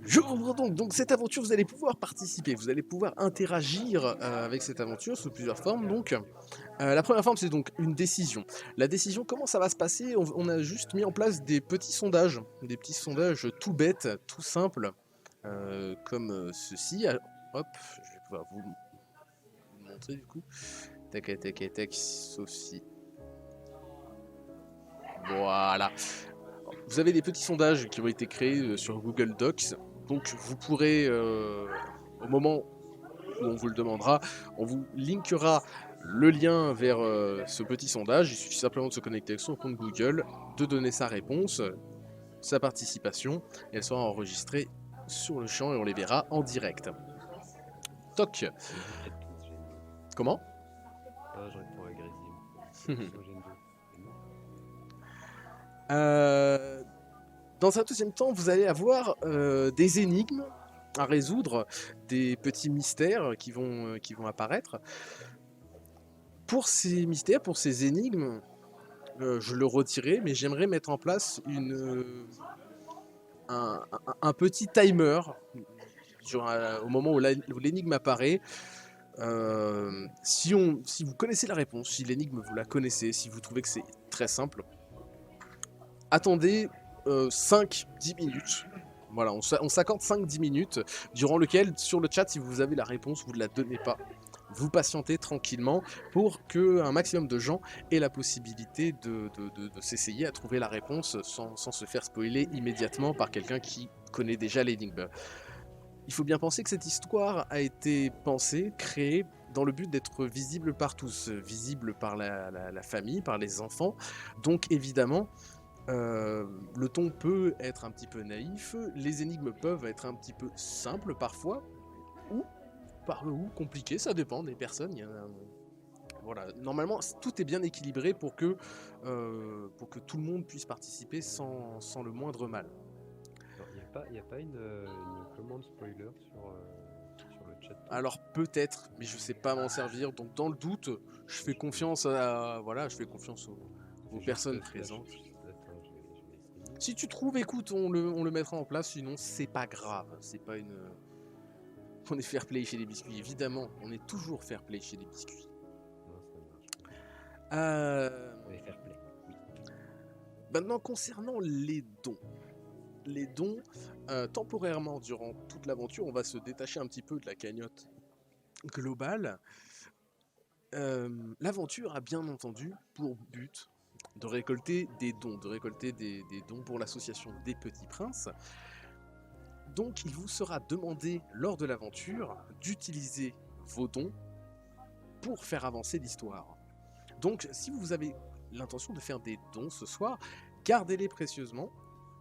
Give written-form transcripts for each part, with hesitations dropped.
Je reprends donc cette aventure, vous allez pouvoir participer, vous allez pouvoir interagir avec cette aventure sous plusieurs formes. Donc, la première forme, c'est donc une décision. La décision, comment ça va se passer? On a juste mis en place des petits sondages tout bêtes, tout simples, comme ceci. Hop, je vais pouvoir vous le montrer du coup. Tac, tac, tac, tac, sauf si. Voilà. Vous avez des petits sondages qui ont été créés sur Google Docs. Donc vous pourrez, au moment où on vous le demandera, on vous linkera le lien vers ce petit sondage. Il suffit simplement de se connecter avec son compte Google, de donner sa réponse, sa participation, et elle sera enregistrée sur le champ et on les verra en direct. Toc. Vous faites tous géniaux. Comment? Ah, je réponds agressivement. Ils sont géniaux. Euh, Dans un deuxième temps, vous allez avoir des énigmes à résoudre, des petits mystères qui vont apparaître. Pour ces mystères, pour ces énigmes, je le retirerai, mais j'aimerais mettre en place un petit timer au moment où l'énigme apparaît. Si vous connaissez la réponse, si l'énigme vous la connaissez, si vous trouvez que c'est très simple, attendez 5-10 minutes. Voilà, on s'accorde 5-10 minutes, durant lequel, sur le chat, si vous avez la réponse, vous ne la donnez pas. Vous patientez tranquillement pour qu'un maximum de gens aient la possibilité de s'essayer à trouver la réponse sans se faire spoiler immédiatement par quelqu'un qui connaît déjà l'énigme. Il faut bien penser que cette histoire a été pensée, créée, dans le but d'être visible par tous, visible par la famille, par les enfants. Donc évidemment, le ton peut être un petit peu naïf, les énigmes peuvent être un petit peu simples parfois, ou compliquées, ça dépend des personnes. Voilà. Normalement, tout est bien équilibré pour que tout le monde puisse participer sans le moindre mal. Il n'y a pas une commande spoiler sur le chat Twitch? Alors peut-être, mais je sais pas m'en servir, donc dans le doute, je fais confiance je fais confiance aux C'est juste personnes slash. présentes. Attends, je vais essayer. Si tu trouves, écoute, on le mettra en place, sinon c'est pas grave, c'est pas une... On est fair play chez les biscuits, évidemment, on est toujours fair play chez les biscuits. Non, ça marche. Euh, On est fair play. Oui. Maintenant, concernant les dons. Les dons, temporairement, durant toute l'aventure, on va se détacher un petit peu de la cagnotte globale. L'aventure a bien entendu pour but de récolter des dons, des dons pour l'association des Petits Princes. Donc il vous sera demandé lors de l'aventure d'utiliser vos dons pour faire avancer l'histoire. Donc si vous avez l'intention de faire des dons ce soir, gardez-les précieusement,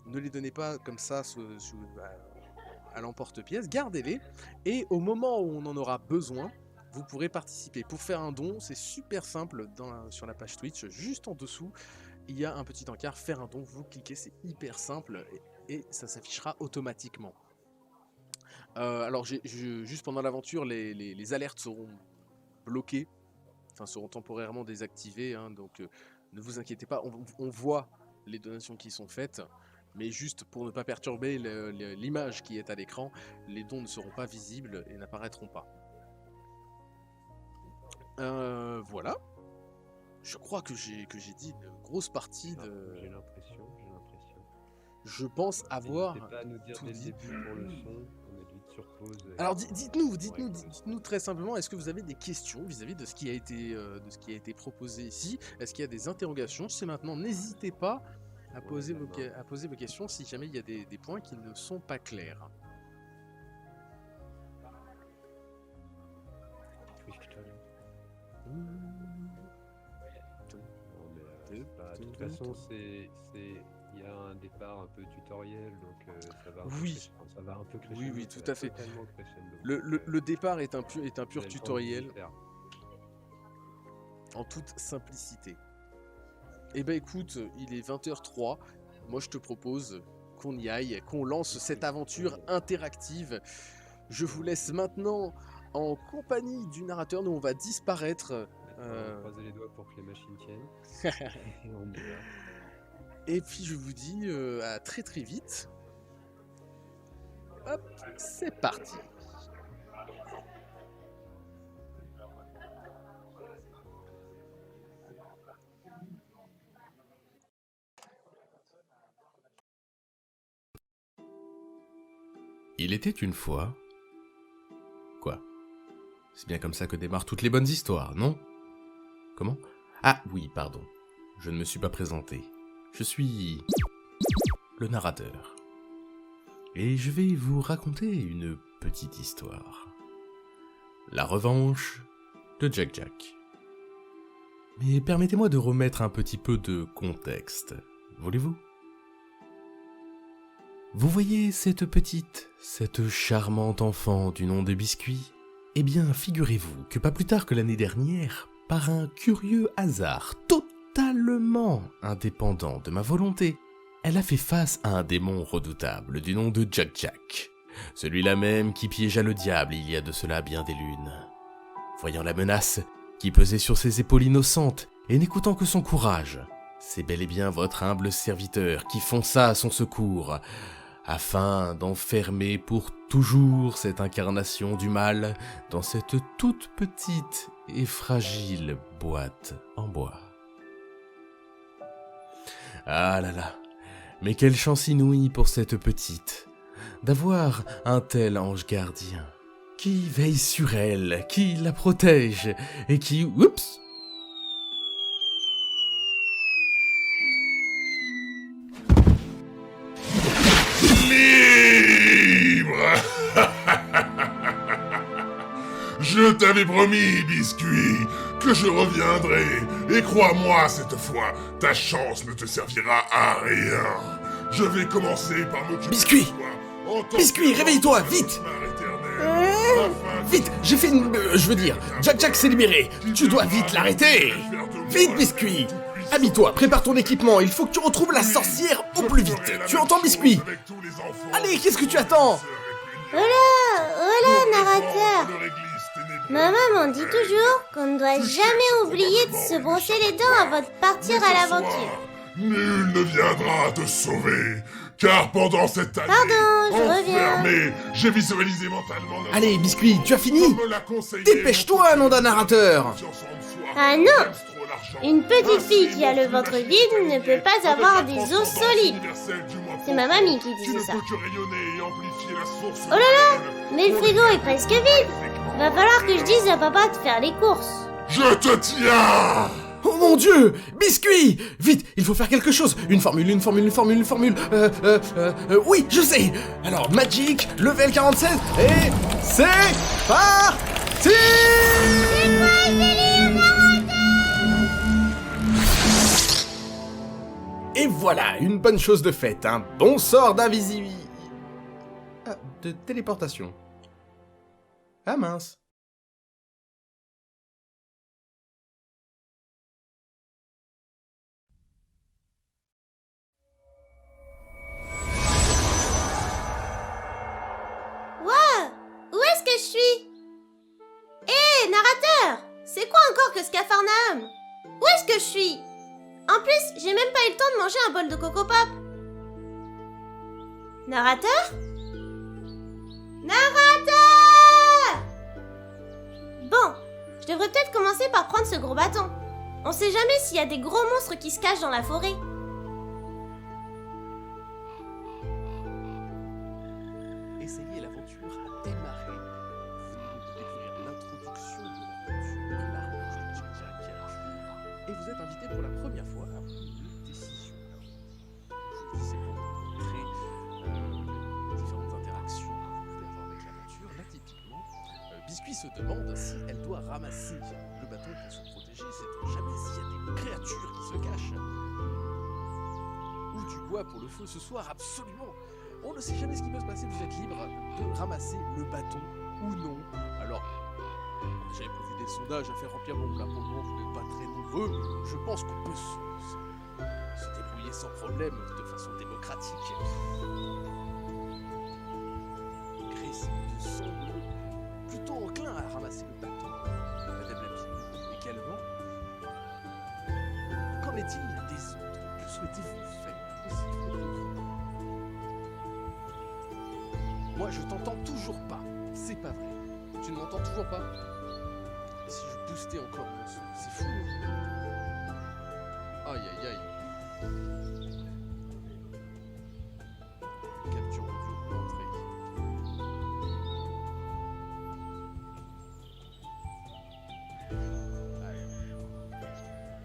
ne les donnez pas comme ça à l'emporte-pièce, gardez-les, et au moment où on en aura besoin, vous pourrez participer. Pour faire un don, c'est super simple sur la page Twitch, juste en dessous, il y a un petit encart, faire un don, vous cliquez, c'est hyper simple, et ça s'affichera automatiquement. Alors juste pendant l'aventure, les alertes seront bloquées, enfin seront temporairement désactivées, hein, donc ne vous inquiétez pas, on voit les donations qui sont faites, mais juste pour ne pas perturber l'image qui est à l'écran, les dons ne seront pas visibles et n'apparaîtront pas. Voilà. Je crois que j'ai dit une grosse partie de... J'ai l'impression. Je pense avoir N'hésitez pas à nous dire tout dès le dit. début pour le son, on est vite sur pause. Alors dites-nous très simplement, est-ce que vous avez des questions vis-à-vis de ce qui a été proposé ici? Est-ce qu'il y a des interrogations? C'est maintenant, n'hésitez pas à poser vos questions si jamais il y a des points qui ne sont pas clairs. De toute façon, il y a un départ un peu tutoriel, donc ça va un Oui. ça va un peu crescendo. Oui, tout à fait. Crescendo. Le départ est un pur tutoriel, faire. en toute simplicité. Eh ben écoute, il est 20h03, moi je te propose qu'on y aille, qu'on lance cette aventure interactive. Je vous laisse maintenant en compagnie du narrateur, nous on va disparaître. On va croiser les doigts pour que les machines tiennent. Et on y va. Et puis je vous dis à très très vite. Hop, c'est parti. Il était une fois... Quoi? C'est bien comme ça que démarrent toutes les bonnes histoires, non? Comment? Ah oui, pardon. Je ne me suis pas présenté. Je suis... le narrateur. Et je vais vous raconter une petite histoire. La revanche de Jack Jack. Mais permettez-moi de remettre un petit peu de contexte. Voulez-vous? Vous voyez cette charmante enfant du nom de Biscuit? Eh bien, figurez-vous que pas plus tard que l'année dernière, par un curieux hasard totalement indépendant de ma volonté, elle a fait face à un démon redoutable du nom de Jack Jack, celui-là même qui piégea le diable il y a de cela bien des lunes. Voyant la menace qui pesait sur ses épaules innocentes et n'écoutant que son courage, c'est bel et bien votre humble serviteur qui fonça à son secours, afin d'enfermer pour toujours cette incarnation du mal dans cette toute petite et fragile boîte en bois. Ah là là, mais quelle chance inouïe pour cette petite, d'avoir un tel ange gardien, qui veille sur elle, qui la protège, et qui, oups, Libre. Je t'avais promis, Biscuit, que je reviendrai, et crois-moi cette fois, ta chance ne te servira à rien. Je vais commencer par m'occuper Biscuit. de toi, en tant Biscuit, que réveille-toi, de vite. cauchemar éternel, afin que- Vite, j'ai fait une... je veux dire, Jack Jack s'est libéré, tu dois vite l'arrêter. Vite, Biscuit. Habille-toi, prépare ton équipement, il faut que tu retrouves la sorcière au plus vite. Tu entends, Biscuit? Allez, qu'est-ce que tu attends? Hola, narrateur. Maman m'en dit toujours qu'on ne doit jamais oublier de se brosser les dents avant de partir à l'aventure. Nul ne viendra te sauver, car pendant cette année Pardon, je reviens. enfermé, j'ai visualisé mentalement notre Allez, Biscuit, tu as fini? comme me l'a conseillé Dépêche-toi, nom d'un narrateur. confiance en soi. Ah non. J'aime trop l'argent. Une petite Ainsi, fille qui a le tu ventre m'achètes vide une ne peut pas avec avoir la des os transcendance solides. universelle du moi C'est ma profond. mamie qui Tu disait ne ça. peux que rayonner et amplifier la source. Oh là là, réelle. mais le frigo est presque vide. Va falloir que je dise à papa de faire les courses. Je te tiens. Oh mon Dieu! Biscuit! Vite, il faut faire quelque chose! Une formule. Oui, je sais! Alors, Magic, level 47, et... c'est parti! Et voilà, une bonne chose de faite, un bon sort d'invisibilité... Ah, de téléportation. Ah mince. Wow, où est-ce que je suis? Hé, narrateur, c'est quoi encore que ce capharnaüm? Où est-ce que je suis? En plus, j'ai même pas eu le temps de manger un bol de Coco Pop. Narrateur? Narrateur! Bon, je devrais peut-être commencer par prendre ce gros bâton. On sait jamais s'il y a des gros monstres qui se cachent dans la forêt. Essayez, l'aventure a démarré. Vous venez de découvrir l'introduction de l'aventure, la revanche de Jack Jack. Et vous êtes invité pour la première fois à prendre une décision. Je vous disais pour montrer les différentes interactions que vous pouvez avoir avec l'aventure. Là, typiquement, Biscuit se demande si elle doit ramasser le bâton pour se protéger, sait-on jamais s'il y a des créatures qui se cachent. Ou du bois pour le feu ce soir, absolument. On ne sait jamais ce qui peut se passer, vous êtes libre de ramasser le bâton ou non. Alors, j'avais prévu des sondages à faire remplir, bon là pour le moment vous n'êtes pas très nombreux, je pense qu'on peut se débrouiller sans problème, de façon démocratique. Chris semble plutôt enclin à ramasser le bâton. Madame la Pie également. Qu'en est-il des autres? Que souhaitez-vous faire? Moi, je t'entends toujours pas. C'est pas vrai. Tu ne m'entends toujours pas? Et si je boostais encore mon son? C'est fou. Aïe aïe aïe. Capture audio entrée.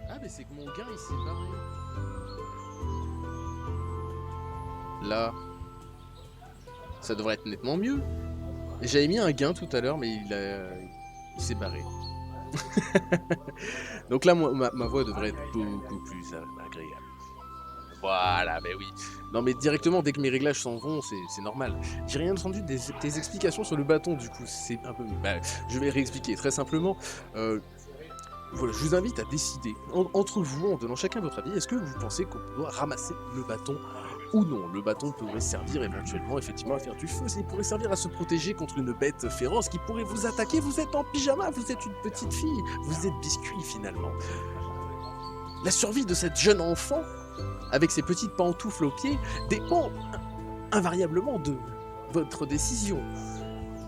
Ah mais c'est que mon gain il s'est barré. Là, ça devrait être nettement mieux. J'avais mis un gain tout à l'heure, mais il s'est barré. Donc là, ma voix devrait être beaucoup plus agréable. Voilà, mais oui. Non, mais directement, dès que mes réglages s'en vont, c'est normal. J'ai rien entendu des explications sur le bâton, du coup, c'est un peu... Bah, je vais réexpliquer très simplement. Voilà, je vous invite à décider, entre vous, en donnant chacun votre avis, est-ce que vous pensez qu'on doit ramasser le bâton ou non? Le bâton pourrait servir éventuellement, effectivement, à faire du feu, il pourrait servir à se protéger contre une bête féroce qui pourrait vous attaquer, vous êtes en pyjama, vous êtes une petite fille, vous êtes biscuit finalement. La survie de cette jeune enfant, avec ses petites pantoufles aux pieds, dépend invariablement de votre décision.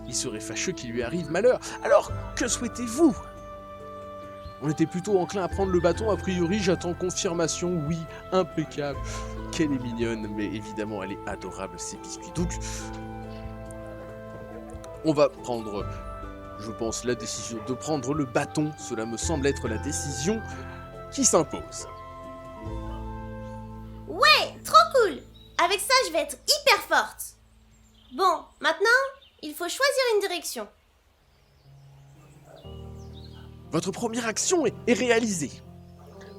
Il serait fâcheux qu'il lui arrive malheur, alors que souhaitez-vous? On était plutôt enclin à prendre le bâton, a priori j'attends confirmation, oui, impeccable. Qu'elle est mignonne, mais évidemment elle est adorable, ces biscuits. Donc, on va prendre, je pense, la décision de prendre le bâton. Cela me semble être la décision qui s'impose. Ouais, trop cool. Avec ça, je vais être hyper forte. Bon, maintenant, il faut choisir une direction. Votre première action est réalisée.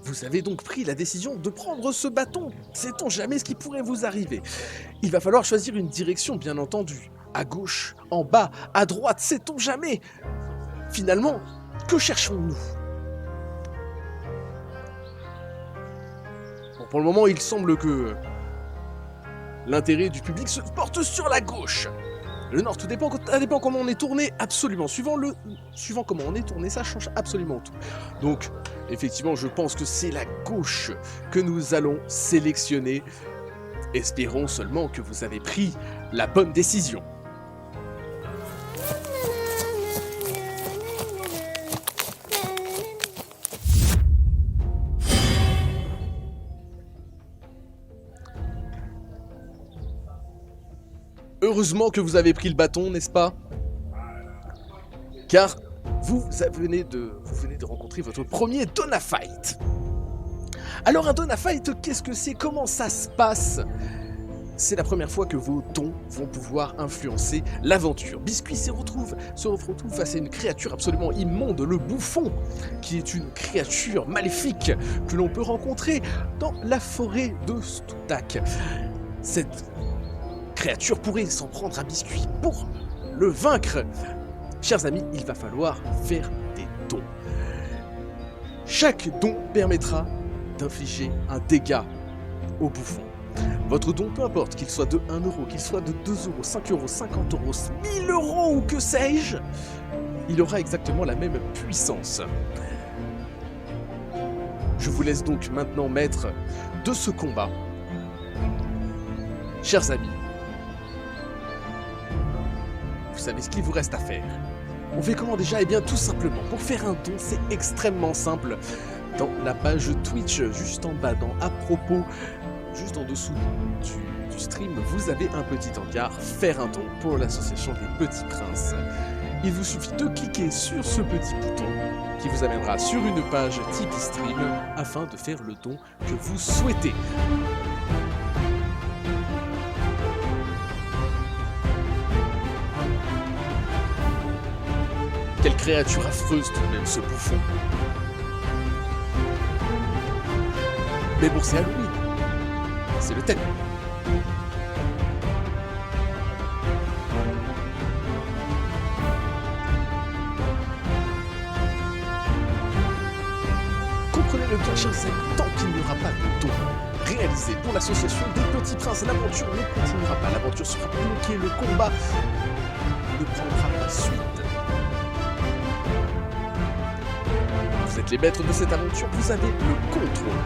Vous avez donc pris la décision de prendre ce bâton. Sait-on jamais ce qui pourrait vous arriver? Il va falloir choisir une direction, bien entendu. À gauche, en bas, à droite, sait-on jamais? Finalement, que cherchons-nous? Bon, pour le moment, il semble que l'intérêt du public se porte sur la gauche. Le nord, ça dépend comment on est tourné, absolument. Suivant comment on est tourné, ça change absolument tout. Donc, effectivement, je pense que c'est la gauche que nous allons sélectionner. Espérons seulement que vous avez pris la bonne décision. Heureusement que vous avez pris le bâton, n'est-ce pas? Car vous venez de rencontrer votre premier Dona Fight. Alors un Dona Fight, qu'est-ce que c'est? Comment ça se passe? C'est la première fois que vos dons vont pouvoir influencer l'aventure. Biscuit se retrouve face à une créature absolument immonde, le bouffon, qui est une créature maléfique que l'on peut rencontrer dans la forêt de Stutak. Cette créature pourrait s'en prendre à Biscuit. Pour le vaincre, chers amis, il va falloir faire des dons. Chaque don permettra d'infliger un dégât au bouffon. Votre don, peu importe qu'il soit de 1 euro, qu'il soit de 2 euros, 5 euros, 50 euros, 1000 euros ou que sais-je, il aura exactement la même puissance. Je vous laisse donc maintenant maître de ce combat. Chers amis, vous savez ce qu'il vous reste à faire. On fait comment déjà? Eh bien tout simplement, pour faire un don, c'est extrêmement simple. Dans la page Twitch, juste en bas, dans à propos, juste en dessous du stream, vous avez un petit encart, faire un don pour l'association des Petits Princes. Il vous suffit de cliquer sur ce petit bouton qui vous amènera sur une page Tipeee Stream afin de faire le don que vous souhaitez. Quelle créature affreuse tout de même, ce bouffon. Mais bon, c'est Halloween. C'est le thème. Comprenez-le bien, chers amis, tant qu'il n'y aura pas de don réalisé pour l'association des Petits Princes, l'aventure ne continuera pas. L'aventure sera bloquée, le combat ne prendra pas suite. Vous êtes les maîtres de cette aventure, vous avez le contrôle.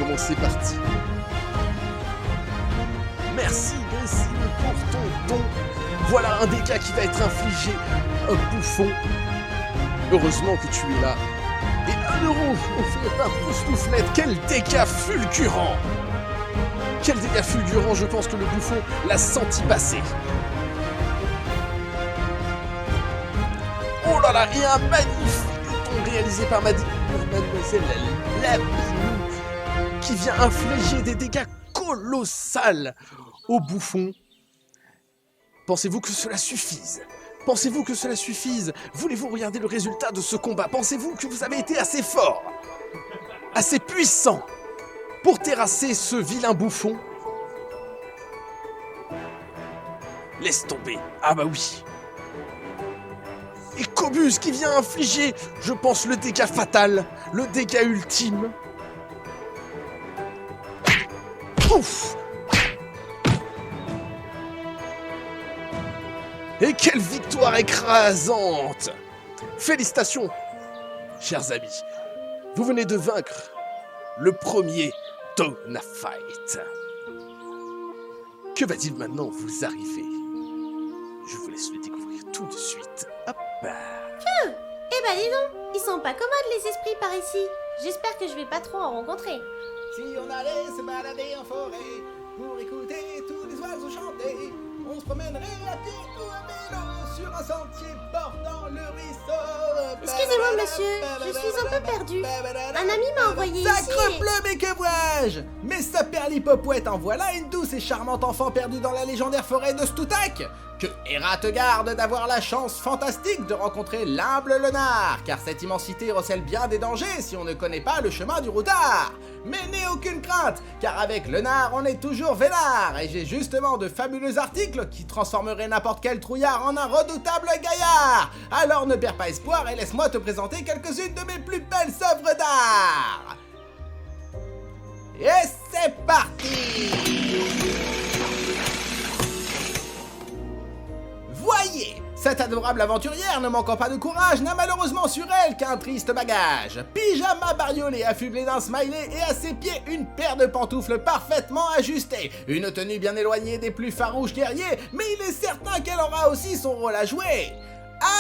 Évidemment, c'est parti. Merci, Grissime, pour ton don. Voilà un dégât qui va être infligé. Un bouffon. Heureusement que tu es là. Et 1 euro offert par Poustouflette. Quel dégât fulgurant! Quel dégât fulgurant, je pense que le bouffon l'a senti passer. Oh là là, et un magnifique don réalisé par mademoiselle Labinou qui vient infliger des dégâts colossaux au bouffon. Pensez-vous que cela suffise? Pensez-vous que cela suffise? Voulez-vous regarder le résultat de ce combat? Pensez-vous que vous avez été assez fort, assez puissant pour terrasser ce vilain bouffon? Laisse tomber. Ah bah oui. Et Cobus qui vient infliger, je pense, le dégât fatal, le dégât ultime. Pouf! Et quelle victoire écrasante! Félicitations, chers amis. Vous venez de vaincre le premier Dona Fight. Que va-t-il maintenant vous arriver? Je vous laisse le découvrir tout de suite. Hop. Eh ben dis donc, ils sont pas commodes les esprits par ici. J'espère que je vais pas trop en rencontrer. Si on allait se balader en forêt pour écouter tous les oiseaux chanter, on se promènerait à pied ou à vélo sur un sentier portant le ruisseau. Excusez-moi monsieur, je suis un peu perdue. Un ami m'a envoyé ici Sacre-bleu, mais que vois-je? Mais sa perlipopouette en voilà une douce et charmante enfant perdue dans la légendaire forêt de Stoutak. Que Héra te garde d'avoir la chance fantastique de rencontrer l'humble Lenard, car cette immensité recèle bien des dangers si on ne connaît pas le chemin du routard. Mais n'aie aucune crainte, car avec Lenard on est toujours vénard, et j'ai justement de fabuleux articles qui transformeraient n'importe quel trouillard en un redoutable gaillard. Alors ne perds pas espoir et laisse-moi te présenter quelques-unes de mes plus belles œuvres d'art. Et c'est parti! Voyez, cette adorable aventurière, ne manquant pas de courage, n'a malheureusement sur elle qu'un triste bagage. Pyjama bariolé affublé d'un smiley et à ses pieds une paire de pantoufles parfaitement ajustées. Une tenue bien éloignée des plus farouches guerriers, mais il est certain qu'elle aura aussi son rôle à jouer.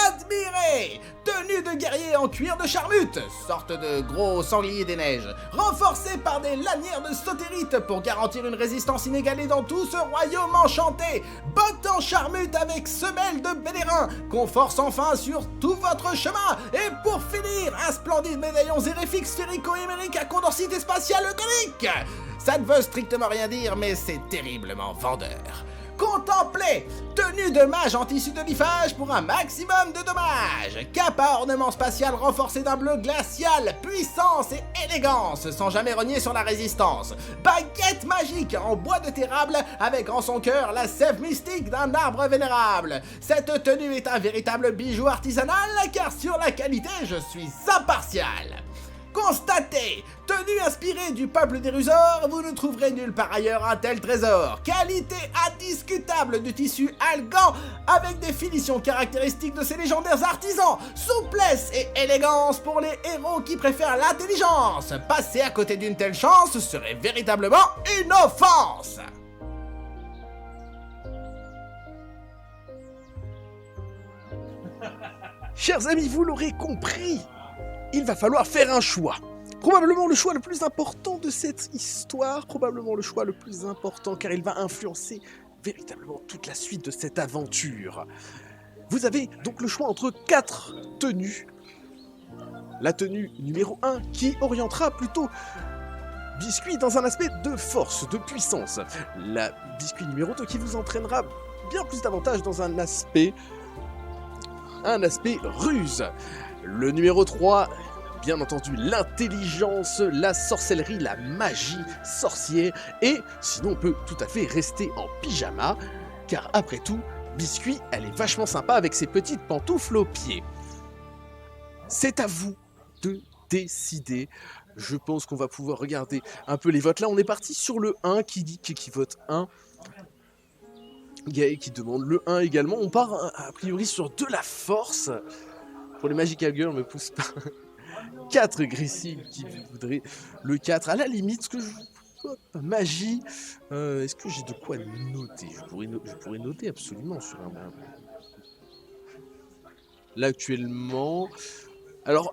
Admirez! Tenue de guerrier en cuir de charmute, sorte de gros sanglier des neiges, renforcée par des lanières de sautérite pour garantir une résistance inégalée dans tout ce royaume enchanté, bottes en charmute avec semelles de bélérin, confort sans fin sur tout votre chemin, et pour finir, un splendide médaillon zérifique sphérico-émérique à condensité spatiale conique. Ça ne veut strictement rien dire, mais c'est terriblement vendeur. Contemplez! Tenue de mage en tissu de lifage pour un maximum de dommages. Cape à ornement spatial renforcé d'un bleu glacial, puissance et élégance sans jamais renier sur la résistance. Baguette magique en bois de terrable avec en son cœur la sève mystique d'un arbre vénérable. Cette tenue est un véritable bijou artisanal car sur la qualité je suis impartial. Constatez, tenue inspirée du peuple des Rusors, vous ne trouverez nulle part ailleurs un tel trésor. Qualité indiscutable du tissu algan, avec des finitions caractéristiques de ces légendaires artisans. Souplesse et élégance pour les héros qui préfèrent l'intelligence. Passer à côté d'une telle chance serait véritablement une offense. Chers amis, vous l'aurez compris, il va falloir faire un choix. Probablement le choix le plus important de cette histoire, probablement le choix le plus important car il va influencer véritablement toute la suite de cette aventure. Vous avez donc le choix entre 4 tenues. La tenue numéro 1 qui orientera plutôt Biscuit dans un aspect de force, de puissance. La Biscuit numéro 2 qui vous entraînera bien plus davantage dans un aspect ruse. Le numéro 3, bien entendu, l'intelligence, la sorcellerie, la magie sorcière. Et sinon, on peut tout à fait rester en pyjama, car après tout, Biscuit, elle est vachement sympa avec ses petites pantoufles aux pieds. C'est à vous de décider. Je pense qu'on va pouvoir regarder un peu les votes. Là, on est parti sur le 1 qui dit qui vote 1. Gaël qui demande le 1 également. On part a priori sur de la force. Pour les Magical Girls, me pousse pas. 4 Grissim qui voudrait le 4. À la limite, ce que je... Hop, magie. Est-ce que j'ai de quoi noter? Je pourrais noter absolument sur un... Là, actuellement... Alors,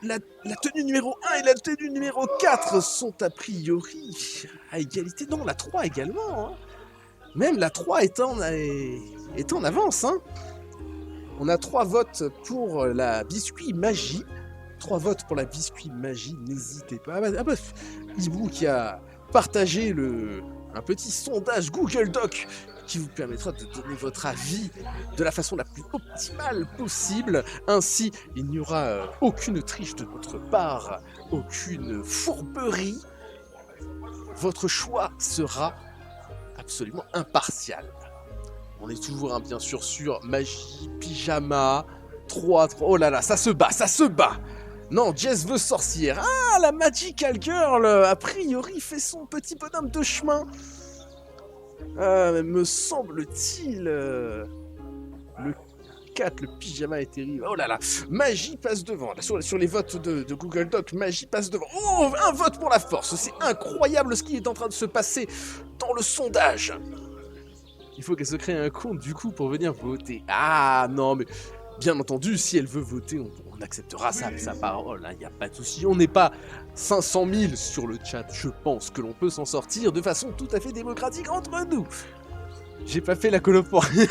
la tenue numéro 1 et la tenue numéro 4 sont a priori à égalité. Non, la 3 également. Hein. Même la 3 est en avance. Hein. On a 3 votes pour la biscuit magie. 3 votes pour la biscuit magie, n'hésitez pas. Ah bah, Hibou qui a partagé un petit sondage Google Doc qui vous permettra de donner votre avis de la façon la plus optimale possible. Ainsi, il n'y aura aucune triche de notre part, aucune fourberie. Votre choix sera absolument impartial. On est toujours, hein, bien sûr, sur magie, pyjama, 3... Oh là là, ça se bat. Non, Jess veut sorcière. Ah, la Magical Girl, a priori, fait son petit bonhomme de chemin. Me semble-t-il... Le 4, le pyjama est terrible. Oh là là, magie passe devant. Là, sur les votes de Google Doc, magie passe devant. Oh, un vote pour la force. C'est incroyable ce qui est en train de se passer dans le sondage. Il faut qu'elle se crée un compte, du coup, pour venir voter. Ah, non, mais... Bien entendu, si elle veut voter, on acceptera sa parole, il n'y a pas de souci. On n'est pas 500 000 sur le chat, je pense que l'on peut s'en sortir de façon tout à fait démocratique entre nous. J'ai pas fait la coloc pour rien.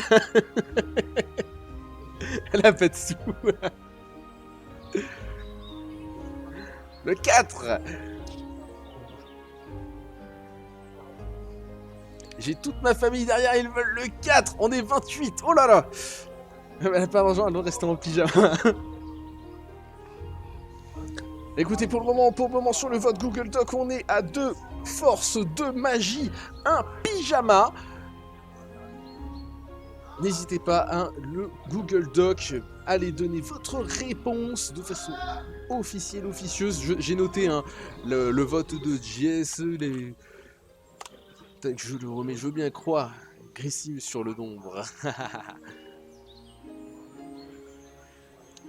Elle a pas de sous. Le 4. J'ai toute ma famille derrière, ils veulent le 4. On est 28, oh là là. Elle n'a pas d'argent, elle doit rester en pyjama. Écoutez, pour le moment, sur le vote Google Doc, on est à 2 forces, 2 magie, 1 pyjama. N'hésitez pas, hein, le Google Doc, allez donner votre réponse de façon officielle, officieuse. J'ai noté, hein, le vote de Jess, je le remets, je veux bien croire. Grissim sur le nombre.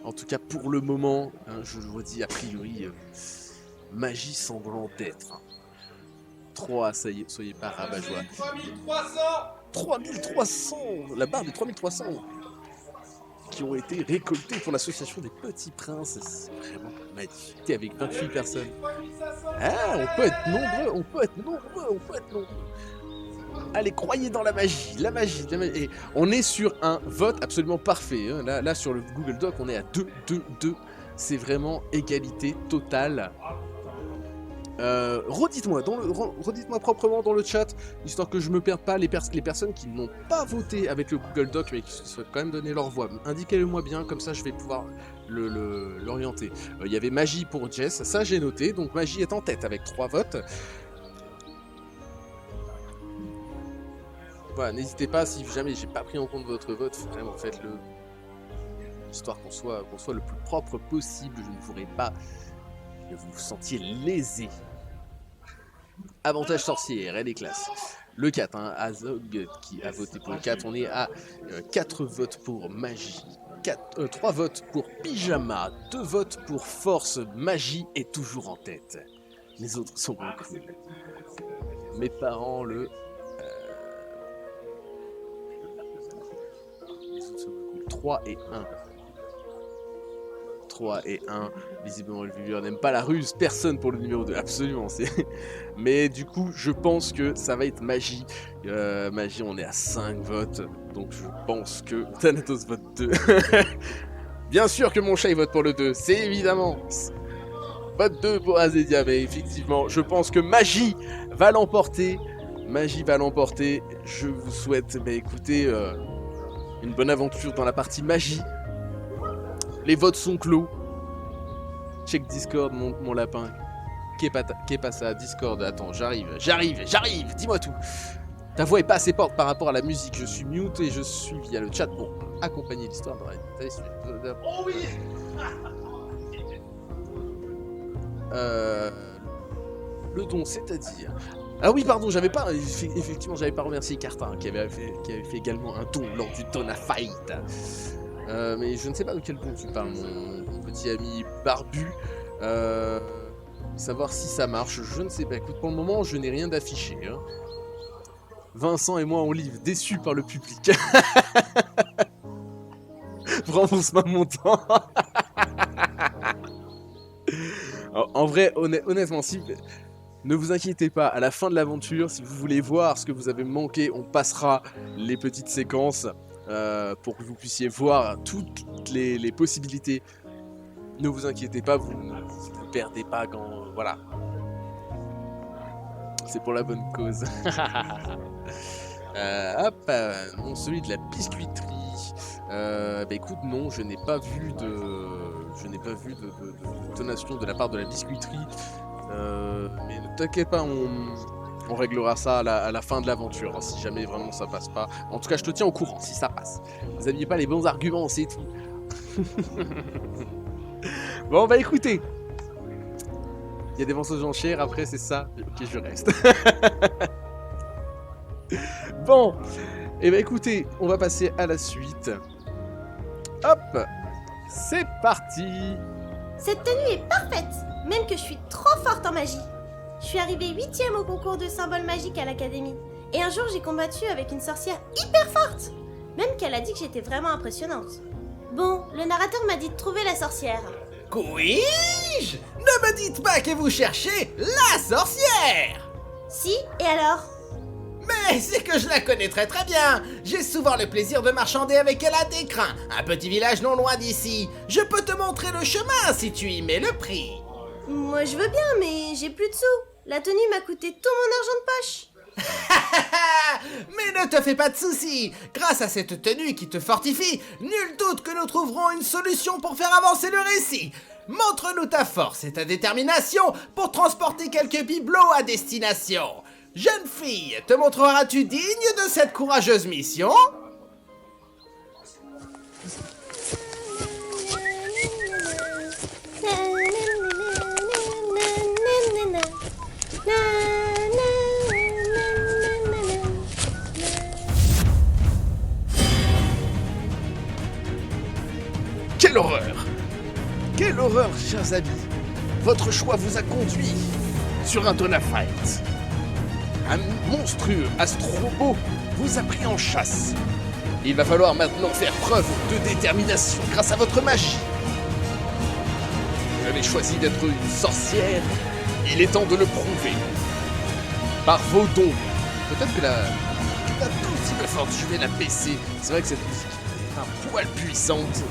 En tout cas, pour le moment, hein, je le redis, a priori, magie semblant d'être. 3, ça y est, soyez pas rabat-joie. 3300 la barre des 3300 qui ont été récoltés pour l'association des Petits Princes. C'est vraiment magnifique. Avec 28 personnes. Ah, on peut être nombreux. Allez, croyez dans la magie. Et on est sur un vote absolument parfait. Hein. Là, sur le Google Doc, on est à 2. C'est vraiment égalité totale. Redites-moi proprement dans le chat, histoire que je me perde pas les personnes qui n'ont pas voté avec le Google Doc, mais qui souhaitent quand même donner leur voix. Indiquez-le-moi bien, comme ça je vais pouvoir l'orienter. Il y avait magie pour Jess, ça j'ai noté, donc magie est en tête avec 3 votes. Voilà, n'hésitez pas, si jamais j'ai pas pris en compte votre vote, vraiment faites-le. Histoire qu'on soit le plus propre possible, je ne voudrais pas que vous vous sentiez lésé. Avantage sorcière, elle est classe. Le 4, hein, Azog qui a voté pour le 4, on est à 4 votes pour magie, 3 votes pour pyjama, 2 votes pour force, magie est toujours en tête. Les autres sont beaucoup. Mes parents, les autres sont beaucoup. 3 et 1. 3 et 1, visiblement le viewer n'aime pas la ruse, personne pour le numéro 2, absolument, mais du coup je pense que ça va être magie, magie on est à 5 votes, donc je pense que Thanatos vote 2, bien sûr que mon chat il vote pour le 2, c'est évidemment, vote 2 pour Azédia, mais effectivement je pense que magie va l'emporter, je vous souhaite, écoutez, une bonne aventure dans la partie magie. Les votes sont clos. Check Discord, mon lapin. Qu'est pas ça, Discord, attends, j'arrive, dis-moi tout. Ta voix est pas assez forte par rapport à la musique, je suis mute et je suis via le chat pour accompagner l'histoire dans la suite. Oh oui. Le don, c'est-à-dire... Ah oui, pardon, j'avais pas remercié Cartin qui avait fait également un don lors du Donna Fight. Mais je ne sais pas de quel don tu parles, mon petit ami barbu. Savoir si ça marche, je ne sais pas. Écoute, pour le moment, je n'ai rien d'affiché. Hein. Vincent et moi, on livre, déçus par le public. Rembourse-moi mon temps. En vrai, honnêtement, si... Ne vous inquiétez pas, à la fin de l'aventure, si vous voulez voir ce que vous avez manqué, on passera les petites séquences pour que vous puissiez voir toutes les possibilités. Ne vous inquiétez pas, vous ne perdez pas quand... Voilà. C'est pour la bonne cause. Non, celui de la biscuiterie. Bah écoute, non, je n'ai pas vu de donation de la part de la biscuiterie. Mais ne t'inquiète pas, on réglera ça à la fin de l'aventure, hein, si jamais vraiment ça passe pas. En tout cas, je te tiens au courant si ça passe. Vous aviez pas les bons arguments, c'est tout. Bon, bah écoutez. Il y a des morceaux d'enchères, après c'est ça. Ok, je reste. Bon, et bah écoutez, on va passer à la suite. Hop, c'est parti. Cette tenue est parfaite, même que je suis trop forte en magie. Je suis arrivée 8ème au concours de symboles magiques à l'académie. Et un jour, j'ai combattu avec une sorcière hyper forte. Même qu'elle a dit que j'étais vraiment impressionnante. Bon, le narrateur m'a dit de trouver la sorcière. Couis-je? Ne me dites pas que vous cherchez la sorcière! Si, et alors? Mais c'est que je la connais très très bien. J'ai souvent le plaisir de marchander avec elle à Descrins, un petit village non loin d'ici. Je peux te montrer le chemin si tu y mets le prix. Moi je veux bien, mais j'ai plus de sous. La tenue m'a coûté tout mon argent de poche. Mais ne te fais pas de soucis. Grâce à cette tenue qui te fortifie, nul doute que nous trouverons une solution pour faire avancer le récit. Montre-nous ta force et ta détermination pour transporter quelques bibelots à destination. Jeune fille, te montreras-tu digne de cette courageuse mission? Quelle horreur! Quelle horreur, chers amis! Votre choix vous a conduit sur un Donafight. Un monstrueux astrobo vous a pris en chasse. Il va falloir maintenant faire preuve de détermination grâce à votre magie. Vous avez choisi d'être une sorcière, il est temps de le prouver. Par vos dons. Peut-être que la tout petit peu forte, je vais la baisser. C'est vrai que cette musique est un poil puissante.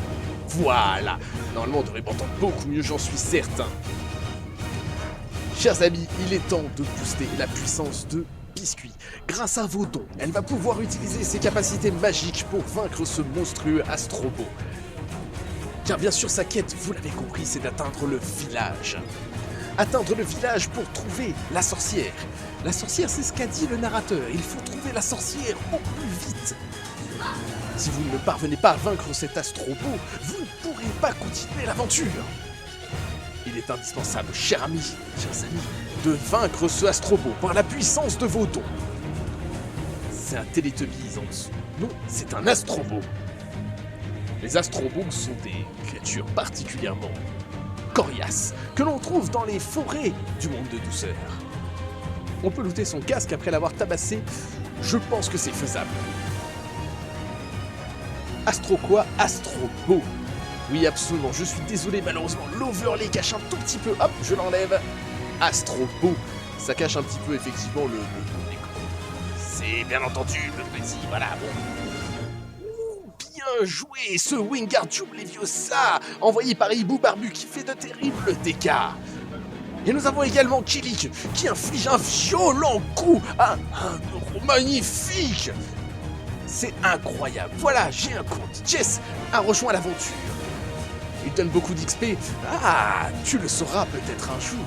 Voilà. Normalement, on devrait m'entendre beaucoup mieux, j'en suis certain. Chers amis, il est temps de booster la puissance de Biscuit. Grâce à vos dons, elle va pouvoir utiliser ses capacités magiques pour vaincre ce monstrueux astrobo. Car bien sûr, sa quête, vous l'avez compris, c'est d'atteindre le village. Atteindre le village pour trouver la sorcière. La sorcière, c'est ce qu'a dit le narrateur. Il faut trouver la sorcière au plus vite. Si vous ne parvenez pas à vaincre cet astrobo, vous ne pourrez pas continuer l'aventure. Il est indispensable, chers amis, de vaincre ce astrobo par la puissance de vos dons. C'est un Télétubbies en dessous. Non, c'est un astrobo. Les astrobos sont des créatures particulièrement coriaces que l'on trouve dans les forêts du monde de douceur. On peut looter son casque après l'avoir tabassé. Je pense que c'est faisable. Astro quoi? Astrobo. Oui, absolument. Je suis désolé, malheureusement, l'overlay cache un tout petit peu. Hop, je l'enlève. Astrobo. Ça cache un petit peu, effectivement, le écran. C'est bien entendu le petit. Voilà, bon. Ouh, bien joué, ce Wingardium Leviosa, envoyé par Hibou Barbu, qui fait de terribles dégâts. Et nous avons également Kilik, qui inflige un violent coup à un euro magnifique. C'est incroyable. Voilà, j'ai un compte. Jess a rejoint l'aventure. Il donne beaucoup d'XP. Ah, tu le sauras peut-être un jour.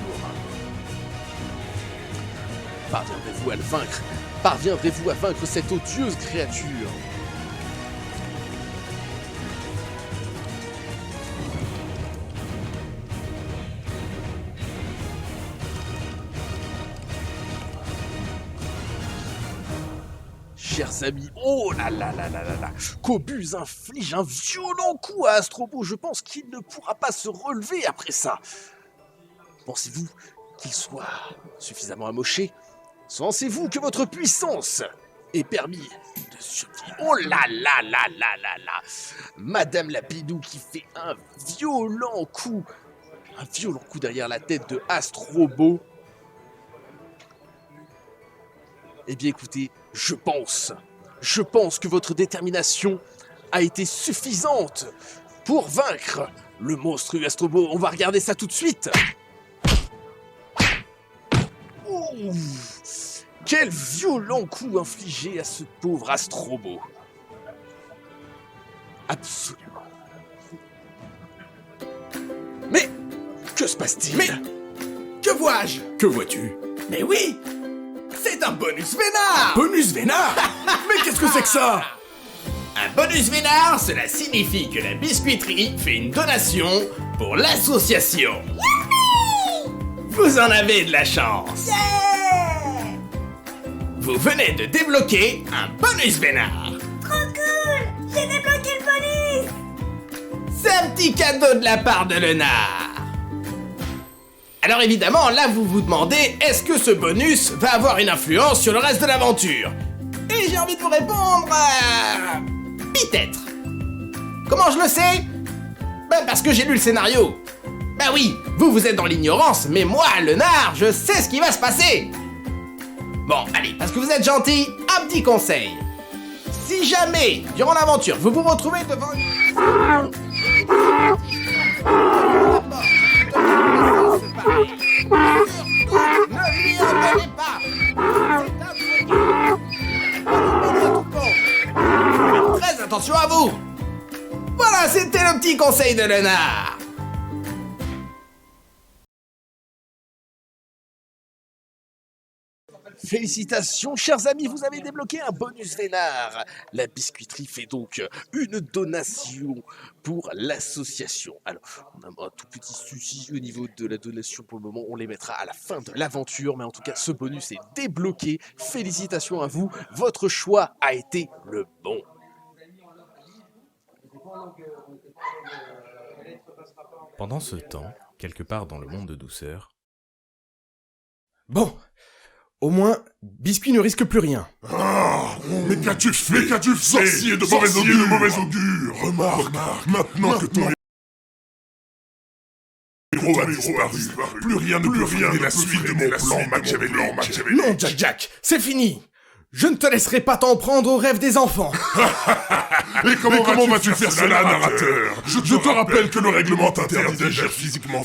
Parviendrez-vous à le vaincre? Parviendrez-vous à vaincre cette odieuse créature? Chers amis, oh là là là là là là, Cobus inflige un violent coup à Astrobo. Je pense qu'il ne pourra pas se relever après ça. Pensez-vous qu'il soit suffisamment amoché? Pensez-vous que votre puissance ait permis de survivre? Oh là là là là là là! Madame Lapidou qui fait un violent coup derrière la tête de Astrobo. Eh bien écoutez, je pense que votre détermination a été suffisante pour vaincre le monstrueux Astrobo. On va regarder ça tout de suite. Ouh, quel violent coup infligé à ce pauvre Astrobo. Absolument. Mais que se passe-t-il? Mais que vois-je? Que vois-tu? Mais oui! C'est un bonus vénard! Bonus vénard. Mais qu'est-ce que c'est que ça? Un bonus vénard, cela signifie que la biscuiterie fait une donation pour l'association. Vous en avez de la chance. Vous venez de débloquer un bonus vénard. Trop cool! J'ai débloqué le bonus! C'est un petit cadeau de la part de Lenard. Alors évidemment, là vous vous demandez, est-ce que ce bonus va avoir une influence sur le reste de l'aventure? Et j'ai envie de vous répondre... peut-être. Comment je le sais? Ben parce que j'ai lu le scénario. Ben oui, vous êtes dans l'ignorance, mais moi, Lenard, je sais ce qui va se passer. Bon, allez, parce que vous êtes gentil, un petit conseil. Si jamais, durant l'aventure, vous vous retrouvez devant une... Ne lui en donnez pas. Faites très attention à vous. Voilà, c'était le petit conseil de Lenard. Félicitations, chers amis, vous avez débloqué un bonus vénard. La biscuiterie fait donc une donation pour l'association. Alors, on a un tout petit souci au niveau de la donation pour le moment, on les mettra à la fin de l'aventure, mais en tout cas, ce bonus est débloqué. Félicitations à vous, votre choix a été le bon. Pendant ce temps, quelque part dans le monde de douceur, Bon, au moins, Biscuit ne risque plus rien. Ah, mais qu'as-tu fait? Sorcier de mauvais augure! Remarque, maintenant que ton héros a disparu, plus rien ne peut freiner la suite de mon plan Machiavélique. Non, Jack, c'est fini. Je ne te laisserai pas t'en prendre aux rêves des enfants. Et comment vas-tu faire cela, narrateur? Je te rappelle que le règlement t'interdit d'agir physiquement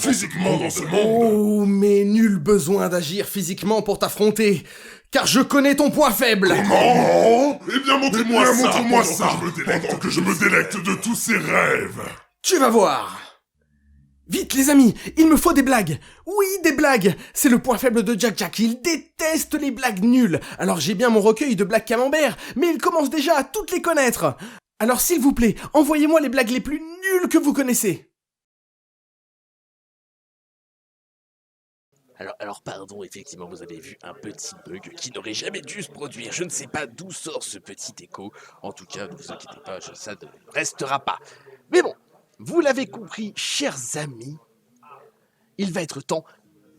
dans ce monde. Oh, mais nul besoin d'agir physiquement pour t'affronter, car je connais ton point faible. Comment? Eh bien, montre-moi ça, pendant que je me délecte de tous ces rêves. Tu vas voir. Vite, les amis, il me faut des blagues. Oui, des blagues. C'est le point faible de Jack. Il déteste les blagues nulles. Alors j'ai bien mon recueil de blagues camembert, mais il commence déjà à toutes les connaître. Alors s'il vous plaît, envoyez-moi les blagues les plus nulles que vous connaissez. Alors pardon, effectivement, vous avez vu un petit bug qui n'aurait jamais dû se produire. Je ne sais pas d'où sort ce petit écho. En tout cas, ne vous inquiétez pas, ça ne restera pas. Mais bon, vous l'avez compris, chers amis, il va être temps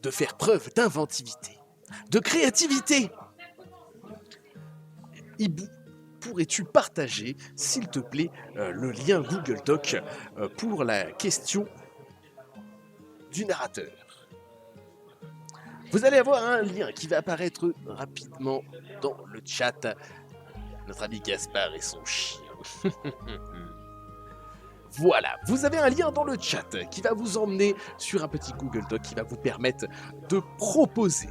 de faire preuve d'inventivité, de créativité. Hibou, pourrais-tu partager, s'il te plaît, le lien Google Doc pour la question du narrateur? Vous allez avoir un lien qui va apparaître rapidement dans le chat. Notre ami Gaspard et son chien. Voilà, vous avez un lien dans le chat qui va vous emmener sur un petit Google Doc qui va vous permettre de proposer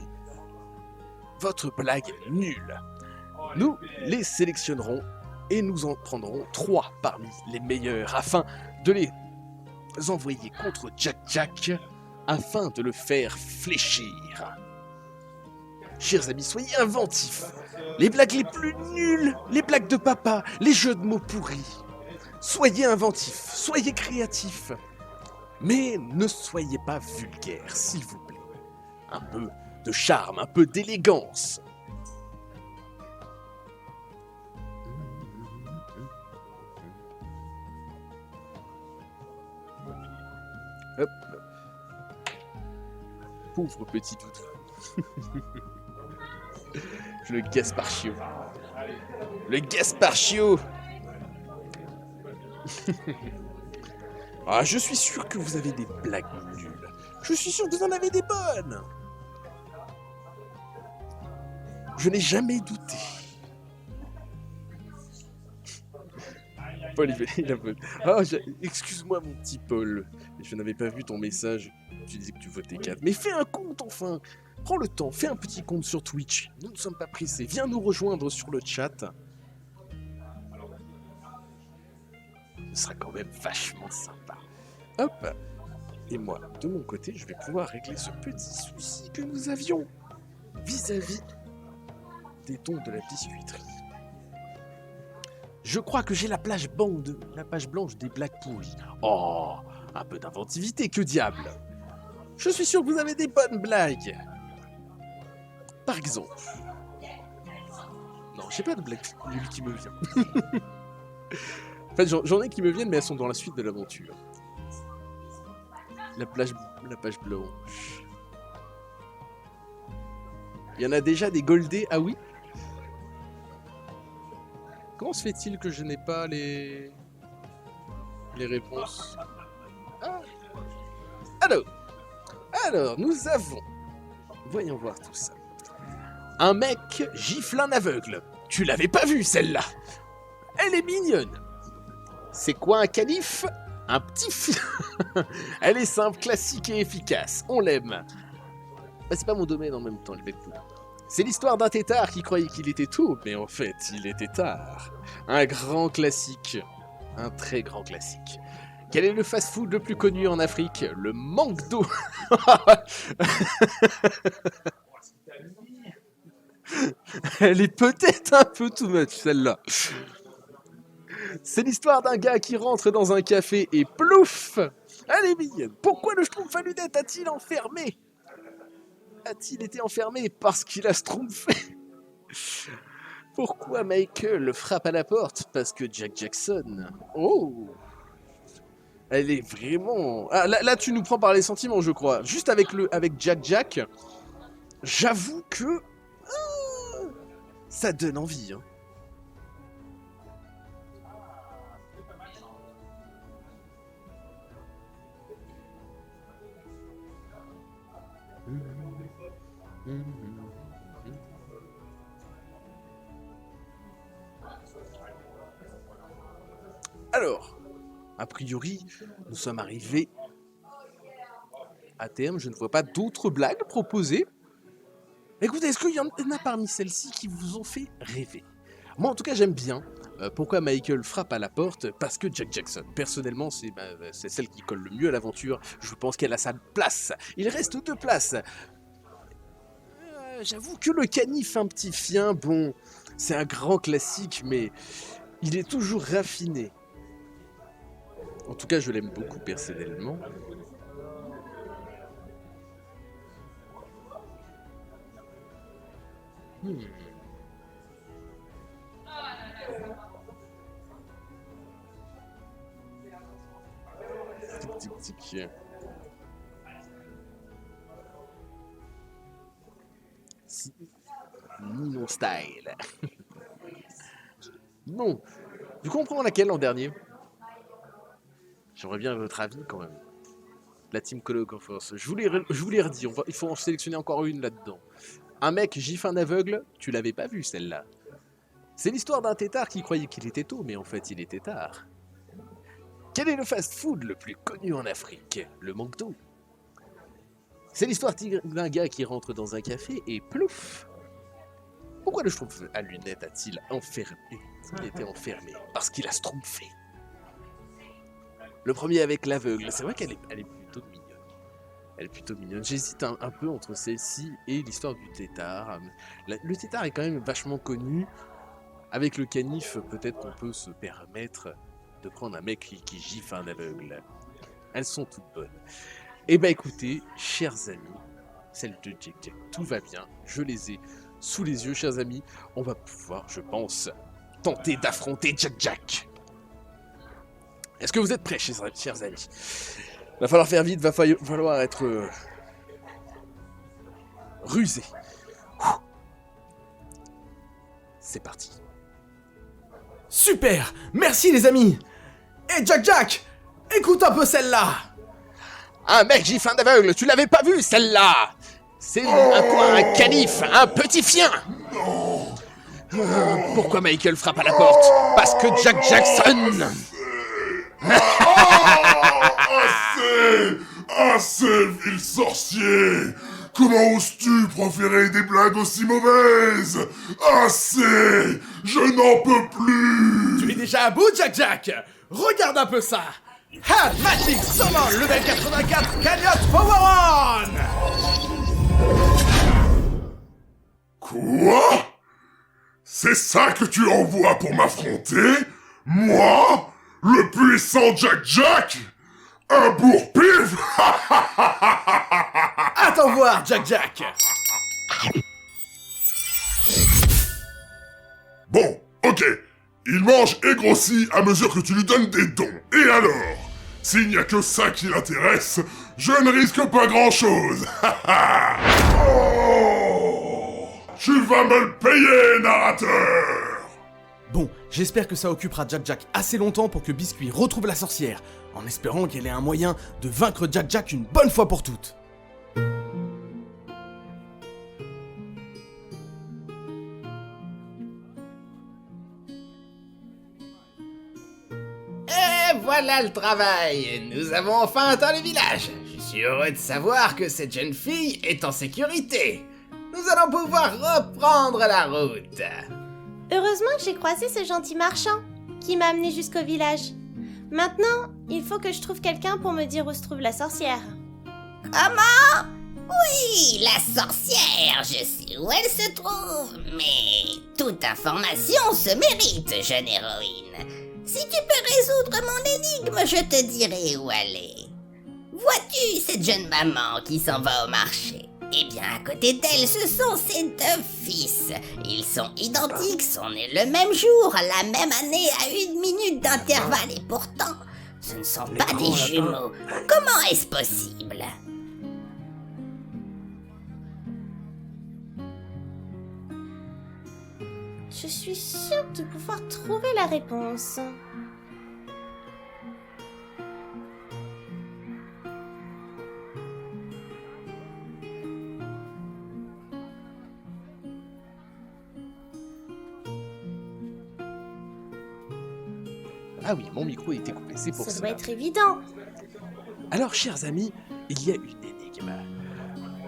votre blague nulle. Nous les sélectionnerons et nous en prendrons 3 parmi les meilleurs afin de les envoyer contre Jack afin de le faire fléchir. Chers amis, soyez inventifs. Les blagues les plus nulles, les blagues de papa, les jeux de mots pourris. Soyez inventifs, soyez créatifs, mais ne soyez pas vulgaires, s'il vous plaît. Un peu de charme, un peu d'élégance. Hop. Pauvre petit doudou. Le Gasparchio. Le Gasparchio. Ah, je suis sûr que vous avez des blagues nulles. Je suis sûr que vous en avez des bonnes. Je n'ai jamais douté. Paul, il a voté. Ah, excuse-moi, mon petit Paul. Je n'avais pas vu ton message. Tu disais que tu votais 4. Mais fais un compte, enfin. Prends le temps, fais un petit compte sur Twitch. Nous ne sommes pas pressés. Viens nous rejoindre sur le chat. Ce sera quand même vachement sympa. Hop. Et moi, de mon côté, je vais pouvoir régler ce petit souci que nous avions vis-à-vis des dons de la biscuiterie. Je crois que j'ai la page blanche des blagues pourries. Oh, un peu d'inventivité, que diable. Je suis sûr que vous avez des bonnes blagues. Par exemple... Non, j'ai pas de blague nulle qui me vient. En fait, j'en ai qui me viennent, mais elles sont dans la suite de l'aventure. La page blanche. Il y en a déjà des goldés, ah oui? Comment se fait-il que je n'ai pas les réponses? Ah. Alors, nous avons... Voyons voir tout ça. Un mec gifle un aveugle. Tu l'avais pas vue, celle-là. Elle est mignonne. C'est quoi un canif? Un petit Elle est simple, classique et efficace. On l'aime. Bah, c'est pas mon domaine en même temps, le bec fou. C'est l'histoire d'un tétard qui croyait qu'il était tôt, mais en fait, il était tard. Un grand classique. Un très grand classique. Quel est le fast-food le plus connu en Afrique? Le manque d'eau. Elle est peut-être un peu too much, celle-là. C'est l'histoire d'un gars qui rentre dans un café et plouf! Elle est mignonne. Pourquoi le schtroumpf à lunettes a-t-il enfermé? A-t-il été enfermé parce qu'il a schtroumpfé? Pourquoi Michael frappe à la porte? Parce que Jack Jackson... Oh! Elle est vraiment... Ah, là, tu nous prends par les sentiments, je crois. Juste avec Jack, j'avoue que... ça donne envie, hein. Alors, a priori, nous sommes arrivés à terme. Je ne vois pas d'autres blagues proposées. Écoutez, est-ce qu'il y en a parmi celles-ci qui vous ont fait rêver? Moi, en tout cas, j'aime bien. Pourquoi Michael frappe à la porte? Parce que Jack Jackson. Personnellement, c'est celle qui colle le mieux à l'aventure. Je pense qu'elle a sa place. Il reste 2 places. J'avoue que le canif un petit fien, bon, c'est un grand classique, mais il est toujours raffiné. En tout cas, je l'aime beaucoup personnellement. Tic. Ninon style. Bon, du coup on prend laquelle en dernier? J'aimerais bien votre avis quand même. La Team Colo Force. Je vous l'ai redit, il faut en sélectionner encore une là-dedans. Un mec gifle un aveugle, tu l'avais pas vu celle-là. C'est l'histoire d'un tétard qui croyait qu'il était tôt, mais en fait il était tard. Quel est le fast-food le plus connu en Afrique? Le manque d'eau. C'est l'histoire d'un gars qui rentre dans un café et plouf! Pourquoi le schtroumpf à lunettes a-t-il enfermé? Il était enfermé parce qu'il a schtroumpfé. Le premier avec l'aveugle, c'est vrai qu'elle est plutôt mignonne. Elle est plutôt mignonne. J'hésite un peu entre celle-ci et l'histoire du tétard. Le tétard est quand même vachement connu. Avec le canif, peut-être qu'on peut se permettre de prendre un mec qui gifle un aveugle. Elles sont toutes bonnes. Eh ben écoutez, chers amis, celle de Jack Jack, tout va bien. Je les ai sous les yeux, chers amis. On va pouvoir, je pense, tenter d'affronter Jack Jack. Est-ce que vous êtes prêts, chers amis? Va falloir faire vite, va falloir être rusé. C'est parti. Super! Merci les amis! Et Jack! Écoute un peu celle-là! Un mec gifle un aveugle, tu l'avais pas vu celle-là? C'est un calife, un petit chien. Pourquoi Michael frappe à la porte? Parce que Jack Jackson. Assez, vil sorcier! Comment oses-tu proférer des blagues aussi mauvaises? Assez! Je n'en peux plus! Tu es déjà à bout, Jack! Regarde un peu ça! Ha! Magic Summon level 84 Cagnotte Power On! Quoi? C'est ça que tu envoies pour m'affronter? Moi? Le puissant Jack? Un bourre-pif? Attends voir, Jack! Bon, ok. Il mange et grossit à mesure que tu lui donnes des dons. Et alors? S'il n'y a que ça qui l'intéresse, je ne risque pas grand-chose. Oh, tu vas me le payer, narrateur! Bon, j'espère que ça occupera Jack assez longtemps pour que Biscuit retrouve la sorcière, en espérant qu'elle ait un moyen de vaincre Jack une bonne fois pour toutes. Et voilà le travail. Nous avons enfin atteint le village. Je suis heureux de savoir que cette jeune fille est en sécurité. Nous allons pouvoir reprendre la route. Heureusement que j'ai croisé ce gentil marchand qui m'a amené jusqu'au village. Maintenant, il faut que je trouve quelqu'un pour me dire où se trouve la sorcière. Comment? Oui, la sorcière, je sais où elle se trouve, mais toute information se mérite, jeune héroïne. Si tu peux résoudre mon énigme, je te dirai où elle est. Vois-tu cette jeune maman qui s'en va au marché? Eh bien, à côté d'elle, ce sont ses deux fils. Ils sont identiques, sont nés le même jour, la même année, à 1 minute d'intervalle, et pourtant, ce ne sont pas des jumeaux. Comment est-ce possible? Je suis sûre de pouvoir trouver la réponse. Ah oui, mon micro a été coupé, c'est pour Ça ça. doit être évident. Alors, chers amis, il y a une énigme.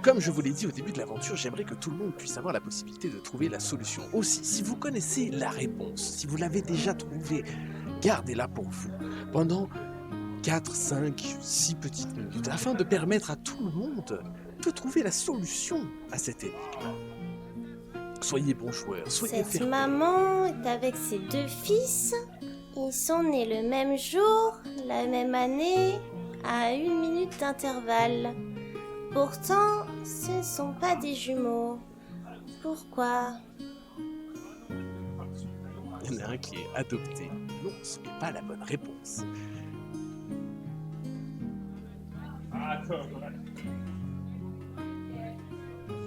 Comme je vous l'ai dit au début de l'aventure, j'aimerais que tout le monde puisse avoir la possibilité de trouver la solution. Aussi, si vous connaissez la réponse, si vous l'avez déjà trouvée, gardez-la pour vous pendant 4, 5, 6 petites minutes, afin de permettre à tout le monde de trouver la solution à cette énigme. Soyez bons joueurs, soyez Cette fair-play. maman est avec ses deux fils. Ils sont nés le même jour, la même année, à 1 minute d'intervalle. Pourtant, ce ne sont pas des jumeaux. Pourquoi? Il y en a un qui est adopté. Non, ce n'est pas la bonne réponse.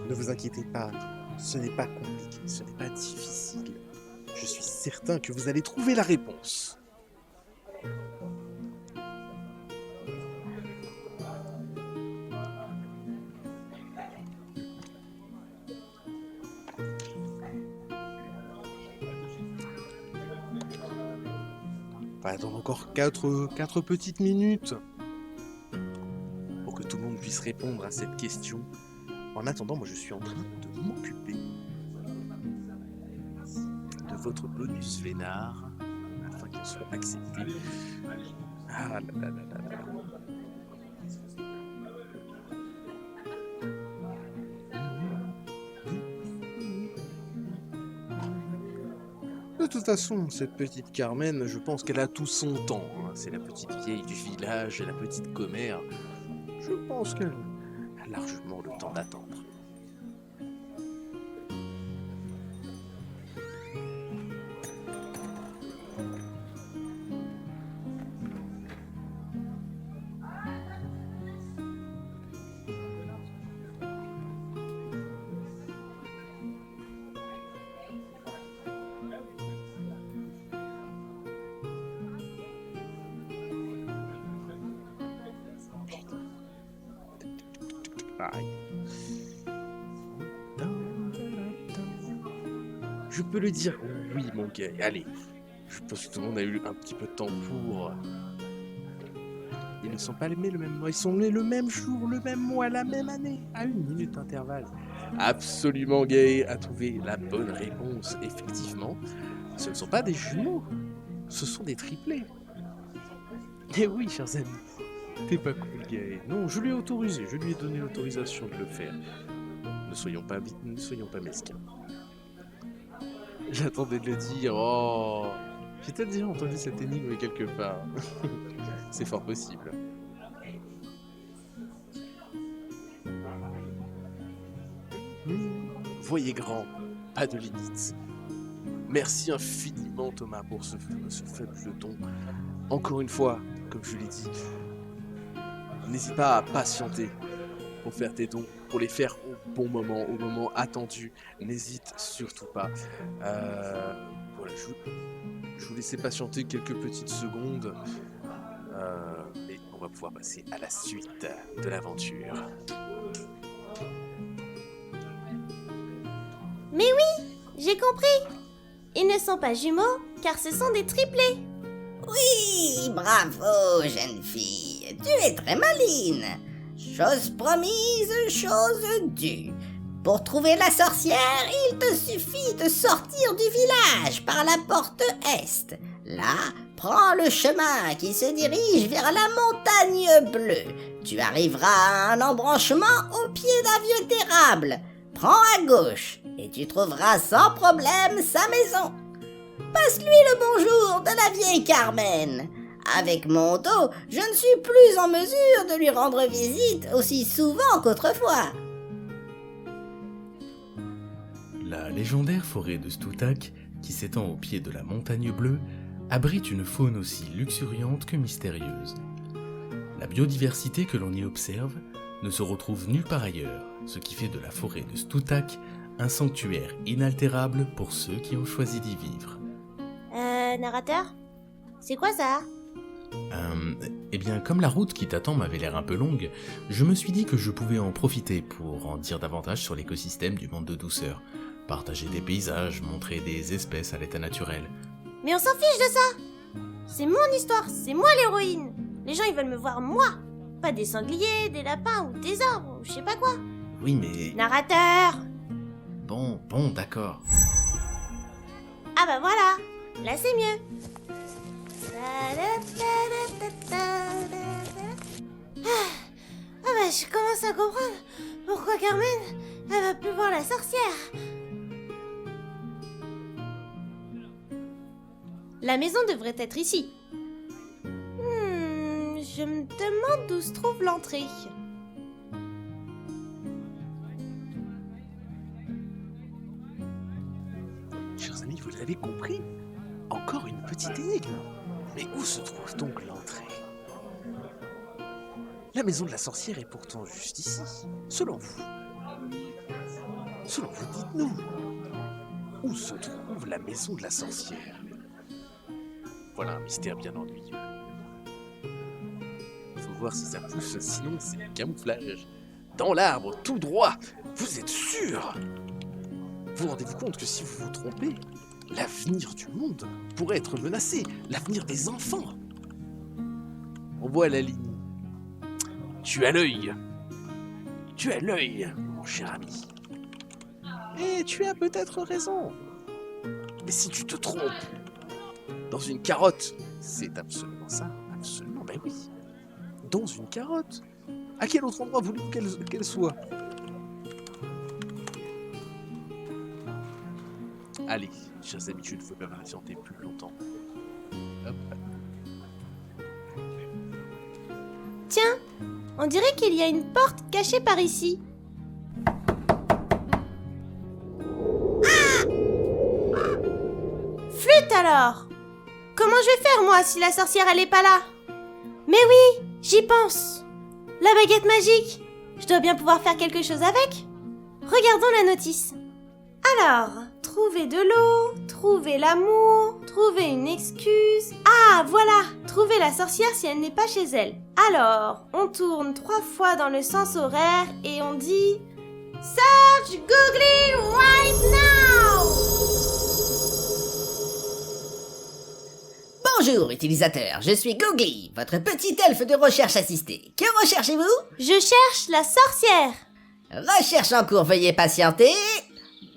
Ne vous inquiétez pas, ce n'est pas compliqué, ce n'est pas difficile. Je suis certain que vous allez trouver la réponse. On va attendre encore 4 petites minutes pour que tout le monde puisse répondre à cette question. En attendant, moi je suis en train de m'occuper de votre bonus vénard afin qu'il soit accepté. Ah là là là là là. De toute façon, cette petite Carmen, je pense qu'elle a tout son temps. Hein. C'est la petite vieille du village et la petite commère. Je pense qu'elle a largement le temps d'attendre. Aïe. Je peux le dire, oui mon gars, allez. Je pense que tout le monde a eu un petit peu de temps pour... Ils ne sont pas nés le même mois, ils sont nés le même jour, le même mois, la même année, à 1 minute d'intervalle. Absolument, Gay a trouvé la bonne réponse, effectivement. Ce ne sont pas des jumeaux, ce sont des triplés. Eh oui, chers amis, t'es pas cool, Gay. Non, je lui ai autorisé, je lui ai donné l'autorisation de le faire. Ne soyons pas mesquins. J'attendais de le dire, oh... J'ai peut-être déjà entendu cette énigme quelque part. C'est fort possible. Voyez grand, pas de limite. Merci infiniment Thomas pour ce faible don. Encore une fois, comme je l'ai dit, n'hésite pas à patienter pour faire tes dons, pour les faire au bon moment, au moment attendu. N'hésite surtout pas. Voilà, je vous laissais patienter quelques petites secondes. Mais on va pouvoir passer à la suite de l'aventure. Mais oui, j'ai compris. Ils ne sont pas jumeaux, car ce sont des triplés. Oui, bravo, jeune fille. Tu es très maline. Chose promise, chose due. Pour trouver la sorcière, il te suffit de sortir du village par la porte est. Là, prends le chemin qui se dirige vers la montagne bleue. Tu arriveras à un embranchement au pied d'un vieux érable. Prends à gauche et tu trouveras sans problème sa maison. Passe-lui le bonjour de la vieille Carmen. Avec mon dos, je ne suis plus en mesure de lui rendre visite aussi souvent qu'autrefois. La légendaire forêt de Stutak, qui s'étend au pied de la montagne bleue, abrite une faune aussi luxuriante que mystérieuse. La biodiversité que l'on y observe ne se retrouve nulle part ailleurs, ce qui fait de la forêt de Stutak un sanctuaire inaltérable pour ceux qui ont choisi d'y vivre. Narrateur ? C'est quoi ça ? Eh bien, comme la route qui t'attend m'avait l'air un peu longue, je me suis dit que je pouvais en profiter pour en dire davantage sur l'écosystème du monde de douceur, partager des paysages, montrer des espèces à l'état naturel. Mais on s'en fiche de ça. C'est mon histoire, c'est moi l'héroïne. Les gens ils veulent me voir moi, pas des sangliers, des lapins ou des arbres ou je sais pas quoi. Oui, mais... Narrateur ! Bon, d'accord. Ah bah voilà, là c'est mieux. Ah bah je commence à comprendre pourquoi Carmen, elle va plus voir la sorcière. La maison devrait être ici. Je me demande où se trouve l'entrée. Chers amis, vous l'avez compris, encore une petite énigme. Mais où se trouve donc l'entrée ? La maison de la sorcière est pourtant juste ici. Selon vous, dites-nous, où se trouve la maison de la sorcière ? Voilà un mystère bien ennuyeux. Il faut voir si ça pousse, sinon c'est du camouflage. Dans l'arbre, tout droit, vous êtes sûr ? Vous rendez-vous compte que si vous vous trompez, l'avenir du monde pourrait être menacé, l'avenir des enfants. On voit la ligne. Tu as l'œil, mon cher ami. Et tu as peut-être raison. Mais si tu te trompes dans une carotte, c'est absolument ça, absolument, ben oui. Dans une carotte. À quel autre endroit voulez-vous qu'elle soit ? Allez, chers amis, je ne veux pas patienter plus longtemps. Hop. Tiens, on dirait qu'il y a une porte cachée par ici. Ah ! Flûte alors ! Comment je vais faire moi si la sorcière elle est pas là ? Mais oui, j'y pense. La baguette magique, je dois bien pouvoir faire quelque chose avec. Regardons la notice. Alors, trouver de l'eau, trouver l'amour, trouver une excuse. Ah, voilà, Trouver la sorcière si elle n'est pas chez elle. Alors, on tourne 3 fois dans le sens horaire et on dit... Search Googly right now! Bonjour utilisateur, je suis Googly, votre petit elfe de recherche assistée. Que recherchez-vous? Je cherche la sorcière. Recherche en cours, veuillez patienter.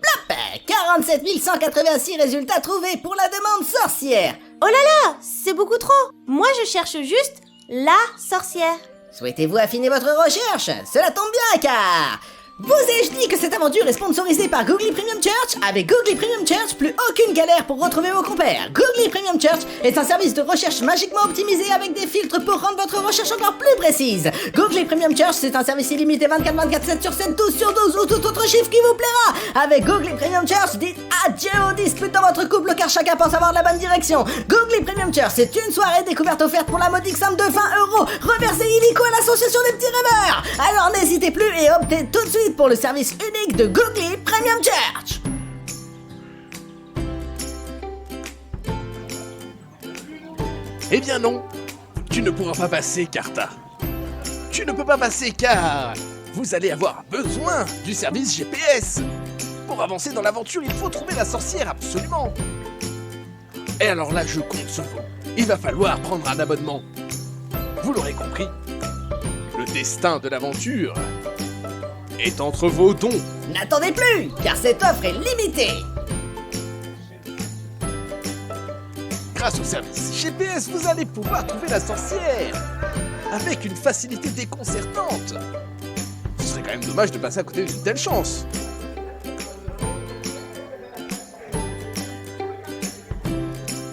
Blop! 47 186 résultats trouvés pour la demande sorcière. Oh là là, c'est beaucoup trop. Moi, je cherche juste la sorcière. Souhaitez-vous affiner votre recherche? Cela tombe bien car... Vous ai-je dit que cette aventure est sponsorisée par Googly Premium Church? Avec Googly Premium Church, plus aucune galère pour retrouver vos compères. Googly Premium Church est un service de recherche magiquement optimisé avec des filtres pour rendre votre recherche encore plus précise. Googly Premium Church, c'est un service illimité 24/24, 7 sur 7, 12 sur 12 ou tout autre chiffre qui vous plaira. Avec Googly Premium Church, dites adieu aux disputes dans votre couple car chacun pense avoir la bonne direction. Googly Premium Church, c'est une soirée découverte offerte pour la modique somme de 20 €, reversée illico à l'association des petits rêveurs. Alors n'hésitez plus et optez tout de suite pour le service unique de Googly Premium Church. Eh bien non, tu ne pourras pas passer, Carta. Tu ne peux pas passer car vous allez avoir besoin du service GPS. Pour avancer dans l'aventure, il faut trouver la sorcière, absolument. Et alors là, je compte sur vous. Il va falloir prendre un abonnement. Vous l'aurez compris, le destin de l'aventure est entre vos dons. N'attendez plus, car cette offre est limitée. Grâce au service GPS, vous allez pouvoir trouver la sorcière avec une facilité déconcertante. Ce serait quand même dommage de passer à côté d'une telle chance.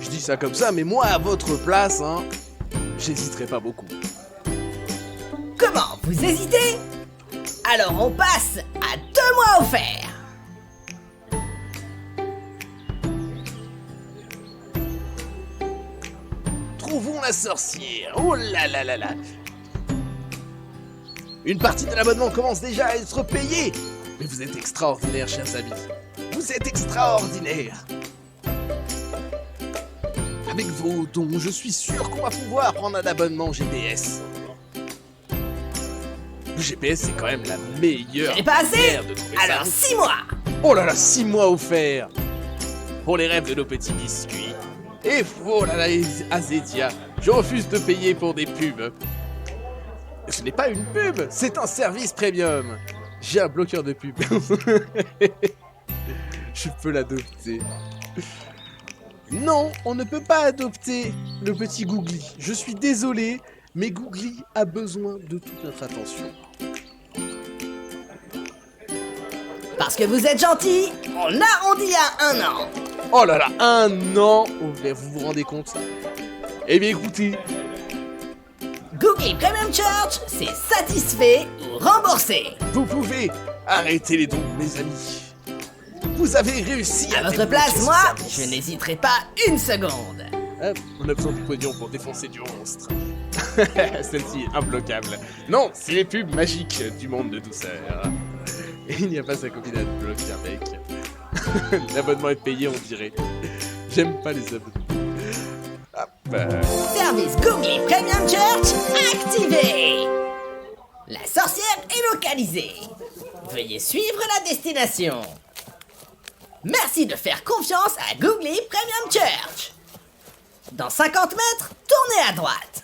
Je dis ça comme ça, mais moi, à votre place, j'hésiterais pas beaucoup. Comment, vous hésitez? Alors on passe à 2 mois offerts. Trouvons la sorcière. Oh là là là là. Une partie de l'abonnement commence déjà à être payée. Mais vous êtes extraordinaire, chers amis. Vous êtes extraordinaire. Avec vos dons, je suis sûr qu'on va pouvoir prendre un abonnement GPS. Le GPS, c'est quand même la meilleure C'est pas assez? manière de trouver Alors ça. 6 mois. Oh là là, 6 mois offerts pour les rêves de nos petits biscuits. Et oh là là, Azédia, je refuse de payer pour des pubs. Ce n'est pas une pub, c'est un service premium. J'ai un bloqueur de pub. Je peux l'adopter. Non, on ne peut pas adopter le petit Googly. Je suis désolé, mais Googly a besoin de toute notre attention. Parce que vous êtes gentil, on arrondit à 1 an. Oh là là, 1 an. Vous vous rendez compte? Eh bien écoutez, Googly Premium Church, c'est satisfait ou remboursé. vous pouvez arrêter les dons, mes amis. Vous avez réussi À votre débloquer place, ce moi, service. je n'hésiterai pas une seconde. On a besoin du pognon pour défoncer du monstre. Celle-ci est imbloquable. Non, c'est les pubs magiques du monde de douceur. Et il n'y a pas sa copine à bloquer, mec. L'abonnement est payé, on dirait. J'aime pas les abonnements. Hop. Service Googly Premium Church activé. La sorcière est localisée. Veuillez suivre la destination. Merci de faire confiance à Googly Premium Church. Dans 50 mètres, tournez à droite.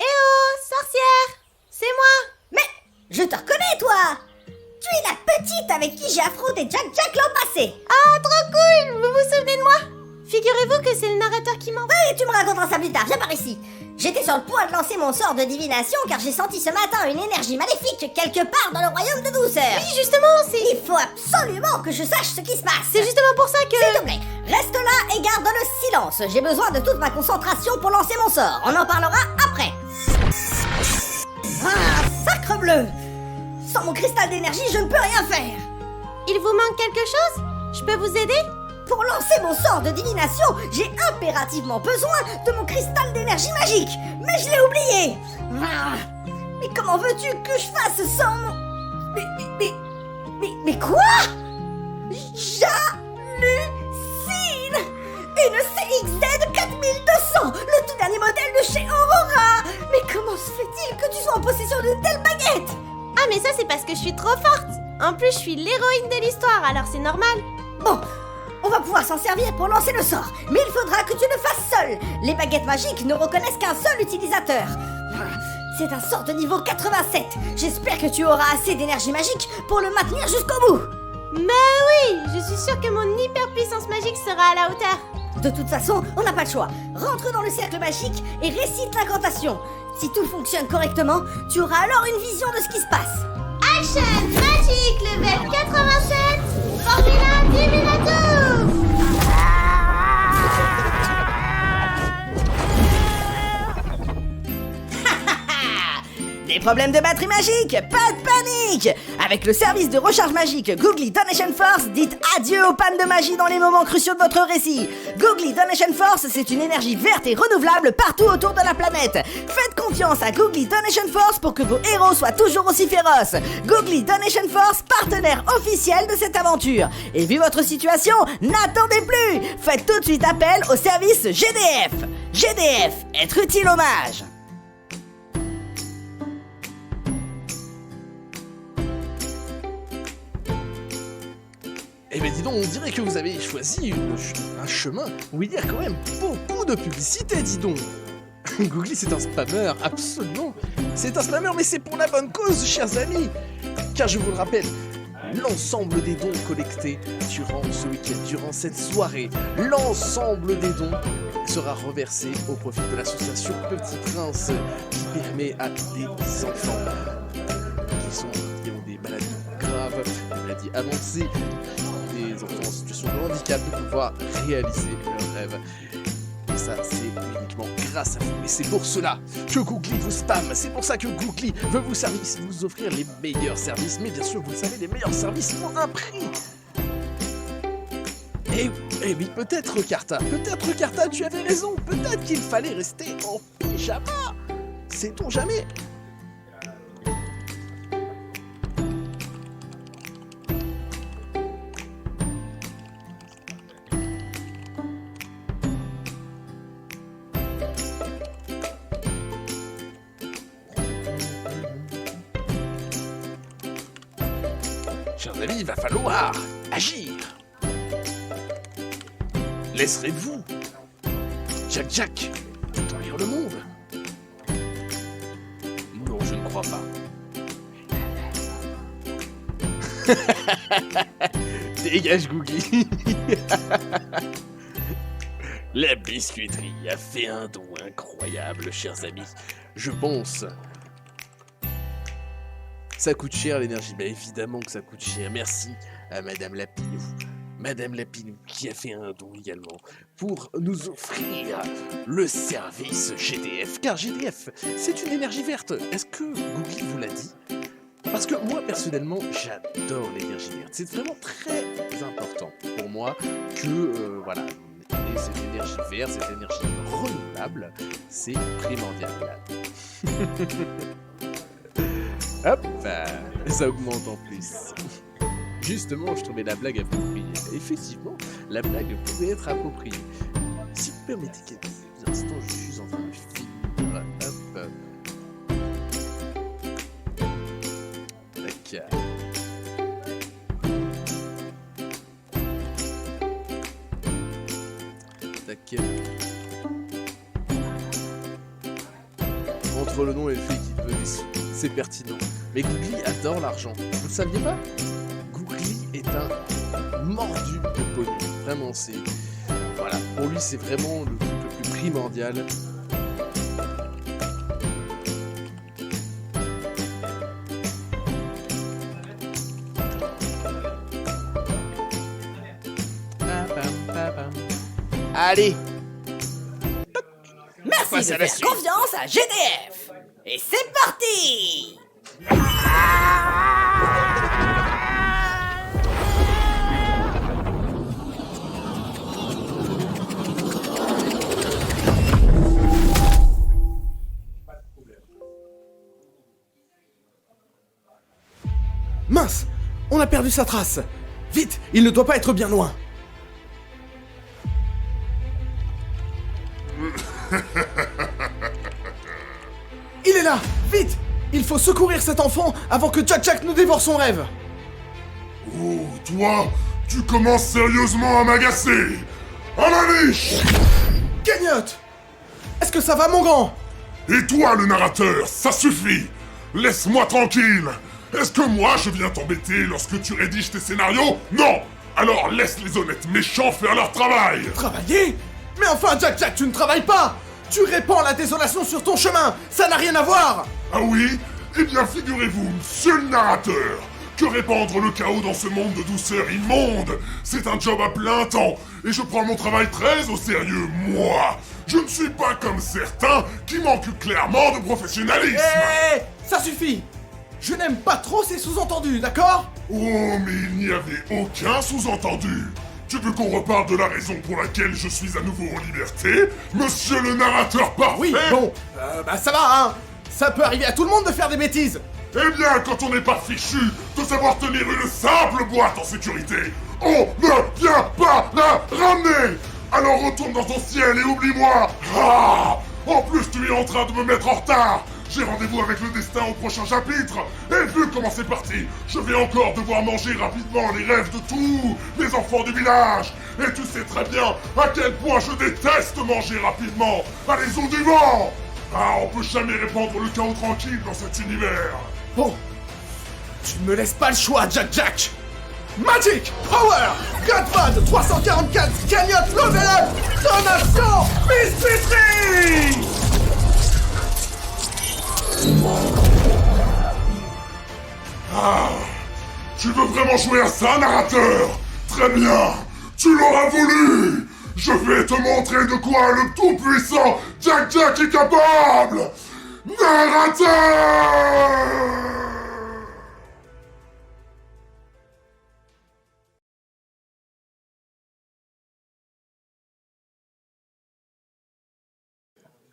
Eh oh, sorcière! C'est moi! Mais je te reconnais, toi! Tu es la petite avec qui j'ai affronté Jack l'an passé! Ah, trop cool! Vous vous souvenez de moi? Figurez-vous que c'est le narrateur qui m'envoie. Oui, tu me raconteras ça plus tard, viens par ici! J'étais sur le point de lancer mon sort de divination car j'ai senti ce matin une énergie maléfique quelque part dans le royaume de douceur! Oui, justement, c'est... Il faut absolument que je sache ce qui se passe! C'est justement pour ça que... S'il te plaît, reste là et garde le silence! J'ai besoin de toute ma concentration pour lancer mon sort! On en parlera après! Ah, sacre bleu! Sans mon cristal d'énergie, je ne peux rien faire! Il vous manque quelque chose? Je peux vous aider? Pour lancer mon sort de divination, j'ai impérativement besoin de mon cristal d'énergie magique! Mais je l'ai oublié! Ah, Mais comment veux-tu que je fasse sans mon... Mais quoi? J'hallucine! Une CXZ 4200, le tout dernier modèle de chez Aurora! Mais comment se fait-il que tu sois en possession d'une telle baguette? Ah mais ça c'est parce que je suis trop forte. En plus je suis l'héroïne de l'histoire, alors c'est normal. Bon, on va pouvoir s'en servir pour lancer le sort, mais il faudra que tu le fasses seul. Les baguettes magiques ne reconnaissent qu'un seul utilisateur. C'est un sort de niveau 87. J'espère que tu auras assez d'énergie magique pour le maintenir jusqu'au bout. Bah oui, je suis sûre que mon hyper puissance magique sera à la hauteur. De toute façon, on n'a pas le choix. Rentre dans le cercle magique et récite l'incantation. Si tout fonctionne correctement, tu auras alors une vision de ce qui se passe. Action magique level 87, Formula Divinatum. Des problèmes de batterie magique? Pas de panique! Avec le service de recharge magique Googly Donation Force, dites adieu aux pannes de magie dans les moments cruciaux de votre récit. Googly Donation Force, c'est une énergie verte et renouvelable partout autour de la planète. Faites confiance à Googly Donation Force pour que vos héros soient toujours aussi féroces. Googly Donation Force, partenaire officiel de cette aventure. Et vu votre situation, n'attendez plus! Faites tout de suite appel au service GDF. GDF, être utile hommage. Eh ben dis donc, on dirait que vous avez choisi un chemin où il y a quand même beaucoup de publicité, dis donc. Googly, c'est un spammeur, absolument. C'est un spammeur, mais c'est pour la bonne cause, chers amis. Car je vous le rappelle, l'ensemble des dons collectés durant ce week-end, durant cette soirée, l'ensemble des dons sera reversé au profit de l'association Petit Prince, qui permet à des enfants qui ont des maladies graves, des maladies avancées, des enfants en situation de handicap de pouvoir réaliser leurs rêves. Et ça, c'est uniquement grâce à vous. Et c'est pour cela que Googly vous spamme. C'est pour ça que Googly veut vous offrir les meilleurs services. Mais bien sûr, vous le savez, les meilleurs services pour un prix. Et oui, peut-être Carta, tu avais raison. Peut-être qu'il fallait rester en pyjama. Sait-on jamais? Chers amis, il va falloir agir. Laisserez-vous Jack envahir le monde? Non, je ne crois pas. Dégage, Googly. La biscuiterie a fait un don incroyable, chers amis. Je pense... Ça coûte cher l'énergie, bah évidemment que ça coûte cher. Merci à Madame Lapinou. Madame Lapinou qui a fait un don également pour nous offrir le service GDF. Car GDF, c'est une énergie verte. Est-ce que Googly vous l'a dit? Parce que moi, personnellement, j'adore l'énergie verte. C'est vraiment très important pour moi que, voilà, cette énergie verte, cette énergie renouvelable, c'est primordial. Hop, ça augmente en plus. Justement, je trouvais la blague appropriée. Effectivement, la blague pouvait être appropriée. Si vous permettez quelques instants, je suis en train de finir. Hop. Tac. Tac. Entre le nom et le fait qu'il veut des sous, c'est pertinent. Mais Googly adore l'argent. Vous le saviez pas? Googly est un mordu de pognon. Vraiment, c'est... Voilà, pour lui, c'est vraiment le truc le plus primordial. Allez! Merci de faire confiance à GDF. Et c'est parti! Mince! On a perdu sa trace! Vite! Il ne doit pas être bien loin! Il est là! Vite! Il faut secourir cet enfant avant que Jack Jack ne dévore son rêve! Oh, toi, tu commences sérieusement à m'agacer! À la niche! Gagnotte! Est-ce que ça va, mon grand? Et toi, le narrateur, ça suffit! Laisse-moi tranquille! Est-ce que moi, je viens t'embêter lorsque tu rédiges tes scénarios? Non! Alors laisse les honnêtes méchants faire leur travail! Travailler? Mais enfin, Jack Jack, tu ne travailles pas! Tu répands la désolation sur ton chemin! Ça n'a rien à voir! Ah oui? Eh bien, figurez-vous, monsieur le narrateur, que répandre le chaos dans ce monde de douceur immonde, c'est un job à plein temps, et je prends mon travail très au sérieux, moi! Je ne suis pas comme certains qui manquent clairement de professionnalisme! Hé! Ça suffit! Je n'aime pas trop ces sous-entendus, d'accord? Oh, mais il n'y avait aucun sous-entendu! Tu veux qu'on reparle de la raison pour laquelle je suis à nouveau en liberté, monsieur le narrateur parfait? Oui, bon, ça va, hein! Ça peut arriver à tout le monde de faire des bêtises! Eh bien, quand on n'est pas fichu de savoir tenir une simple boîte en sécurité, on ne vient pas la ramener! Alors retourne dans ton ciel et oublie-moi! Ah! En plus, tu es en train de me mettre en retard! J'ai rendez-vous avec le destin au prochain chapitre! Et vu comment c'est parti, je vais encore devoir manger rapidement les rêves de tous les enfants du village! Et tu sais très bien à quel point je déteste manger rapidement! Allez, eaux du vent! Ah, on peut jamais répandre le chaos tranquille dans cet univers! Bon, tu ne me laisses pas le choix, Jack Jack! Magic! Power! Godpad 344 Cagnotte Level Up! Donation! Biscuiterie! Ah! Tu veux vraiment jouer à ça, narrateur? Très bien! Tu l'auras voulu! Je vais te montrer de quoi le tout-puissant Jack Jack est capable! Narrateur!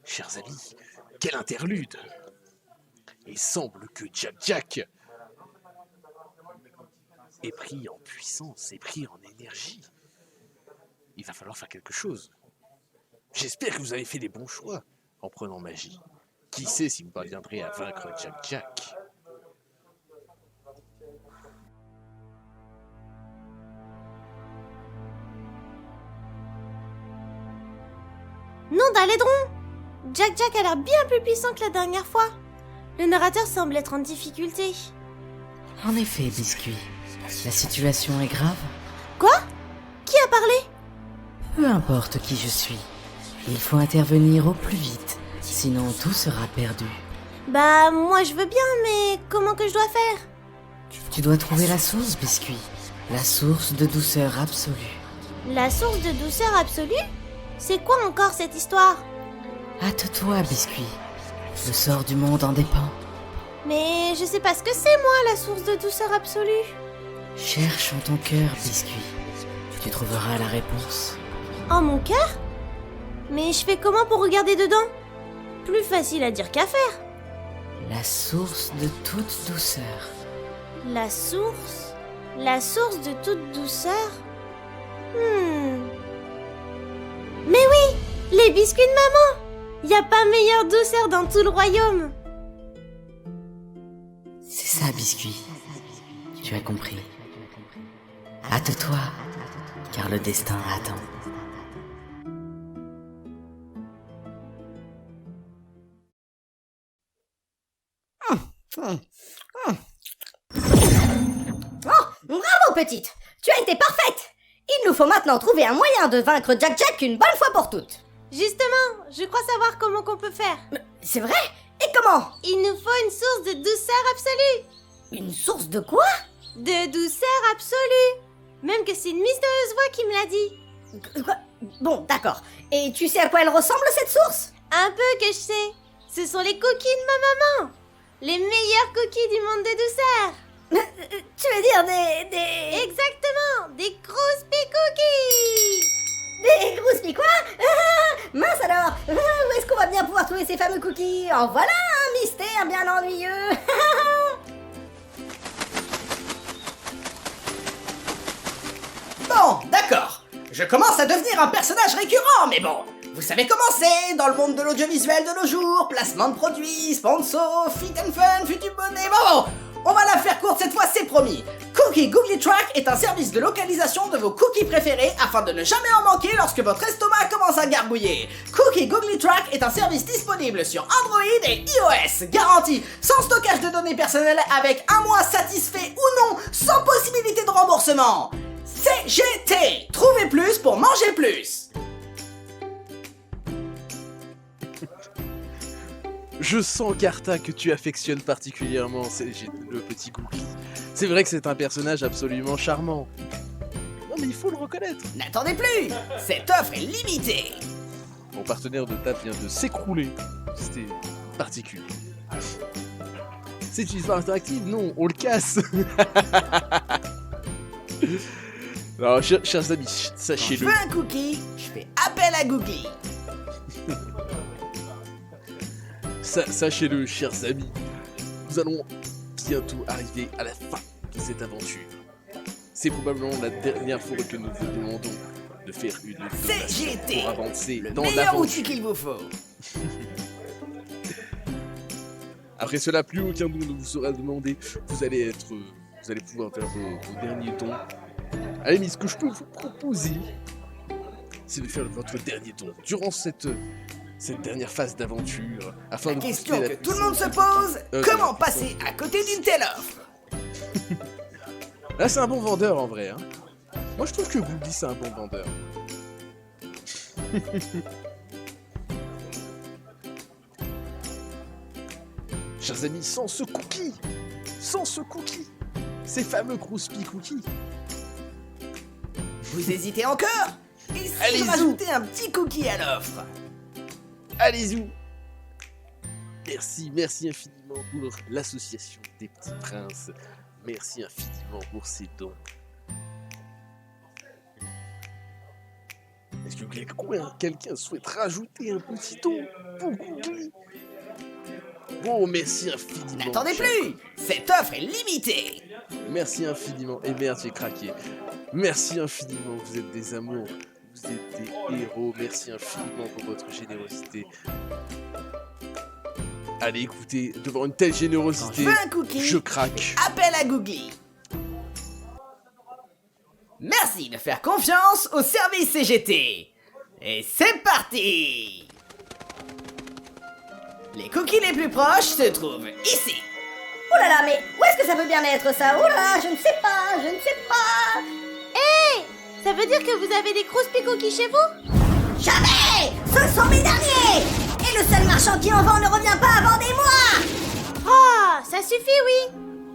Chers amis, quel interlude! Il semble que Jack Jack est pris en puissance, est pris en énergie. Il va falloir faire quelque chose. J'espère que vous avez fait les bons choix en prenant magie. Qui sait si vous parviendrez à vaincre Jack Jack? Nom d'Alédron! Jack Jack a l'air bien plus puissant que la dernière fois. Le narrateur semble être en difficulté. En effet, Biscuit. La situation est grave. Quoi? Qui a parlé? Peu importe qui je suis. Il faut intervenir au plus vite. Sinon tout sera perdu. Bah, moi je veux bien, mais comment que je dois faire? Tu dois trouver la source, Biscuit. La source de douceur absolue. La source de douceur absolue? C'est quoi encore cette histoire? Hâte-toi, Biscuit. Le sort du monde en dépend. Mais je sais pas ce que c'est, moi, la source de douceur absolue. Cherche en ton cœur, Biscuit. Tu trouveras la réponse. En mon cœur? Mais je fais comment pour regarder dedans? Plus facile à dire qu'à faire. La source de toute douceur. La source de toute douceur? Mais oui, les biscuits de maman! Y a pas meilleure douceur dans tout le royaume! C'est ça, Biscuit. Tu as compris. Hâte-toi, car le destin attend. Bravo, petite! Tu as été parfaite! Il nous faut maintenant trouver un moyen de vaincre Jack Jack une bonne fois pour toutes. Justement, je crois savoir comment qu'on peut faire. C'est vrai? Et comment? Il nous faut une source de douceur absolue. Une source de quoi? De douceur absolue. Même que c'est une mystérieuse voix qui me l'a dit. Quoi? Bon, d'accord. Et tu sais à quoi elle ressemble, cette source? Un peu que je sais. Ce sont les cookies de ma maman. Les meilleurs cookies du monde de douceur. Tu veux dire des... Exactement, des Crispy Cookies. Des Crispy quoi? Mince alors. Où est-ce qu'on va bien pouvoir trouver ces fameux cookies? En voilà un mystère bien ennuyeux. Bon, d'accord. Je commence à devenir un personnage récurrent, mais bon, vous savez comment c'est dans le monde de l'audiovisuel de nos jours, placement de produits, sponsors, fit and fun, futur bonnet, bon, on va la faire courte cette fois, c'est promis. Cookie Googly Track est un service de localisation de vos cookies préférés afin de ne jamais en manquer lorsque votre estomac commence à gargouiller. Cookie Googly Track est un service disponible sur Android et iOS, garanti sans stockage de données personnelles avec un mois satisfait ou non, sans possibilité de remboursement. CGT, trouvez plus pour manger plus. Je sens, Carta, que tu affectionnes particulièrement le petit Googly. C'est vrai que c'est un personnage absolument charmant. Non mais il faut le reconnaître. N'attendez plus, cette offre est limitée. Mon partenaire de table vient de s'écrouler. C'était particulier. C'est une histoire interactive? Non, on le casse. Alors, chers amis, Quand je sachez-le. veux un cookie, je fais appel à Googly. Sachez-le, chers amis, nous allons bientôt arriver à la fin de cette aventure. C'est probablement la dernière fois que nous vous demandons de faire une donation CGT, pour avancer le dans meilleur outil l'aventure. qu'il vous faut. Après cela, plus aucun don ne vous sera demandé. Vous allez pouvoir faire vos derniers dons. Allez, mais ce que je peux vous proposer, c'est de faire votre dernier don durant cette dernière phase d'aventure, afin La de question booster que tout le monde se pose, comment passer à côté d'une telle offre? Là, c'est un bon vendeur en vrai. Hein. Moi, je trouve que Googly, c'est un bon vendeur. Chers amis, sans ce cookie, ces fameux Crispy Cookies, Vous hésitez encore? Et si Allez-y. je rajoutais un petit cookie à l'offre? allez-y. Merci infiniment pour l'association des petits princes. Merci infiniment pour ces dons. Est-ce que quelqu'un souhaite rajouter un petit don pour Googly? Oh, merci infiniment. N'attendez cher plus, cette offre est limitée. Merci infiniment. Et merde, j'ai craqué. Merci infiniment, vous êtes des amours. Vous êtes des héros. Merci infiniment pour votre générosité. Allez, écoutez, devant une telle Quand je générosité, veux un cookie, je craque. appel à Googly. Merci de faire confiance au service CGT. Et c'est parti. Les cookies les plus proches se trouvent ici. Oh là là, mais où est-ce que ça peut bien être ça? Oh là, je ne sais pas. Hé, ça veut dire que vous avez des Crispy Cookies chez vous? Jamais! Ce sont mes derniers! Et le seul marchand qui en vend ne revient pas avant des mois! Oh, ça suffit, oui.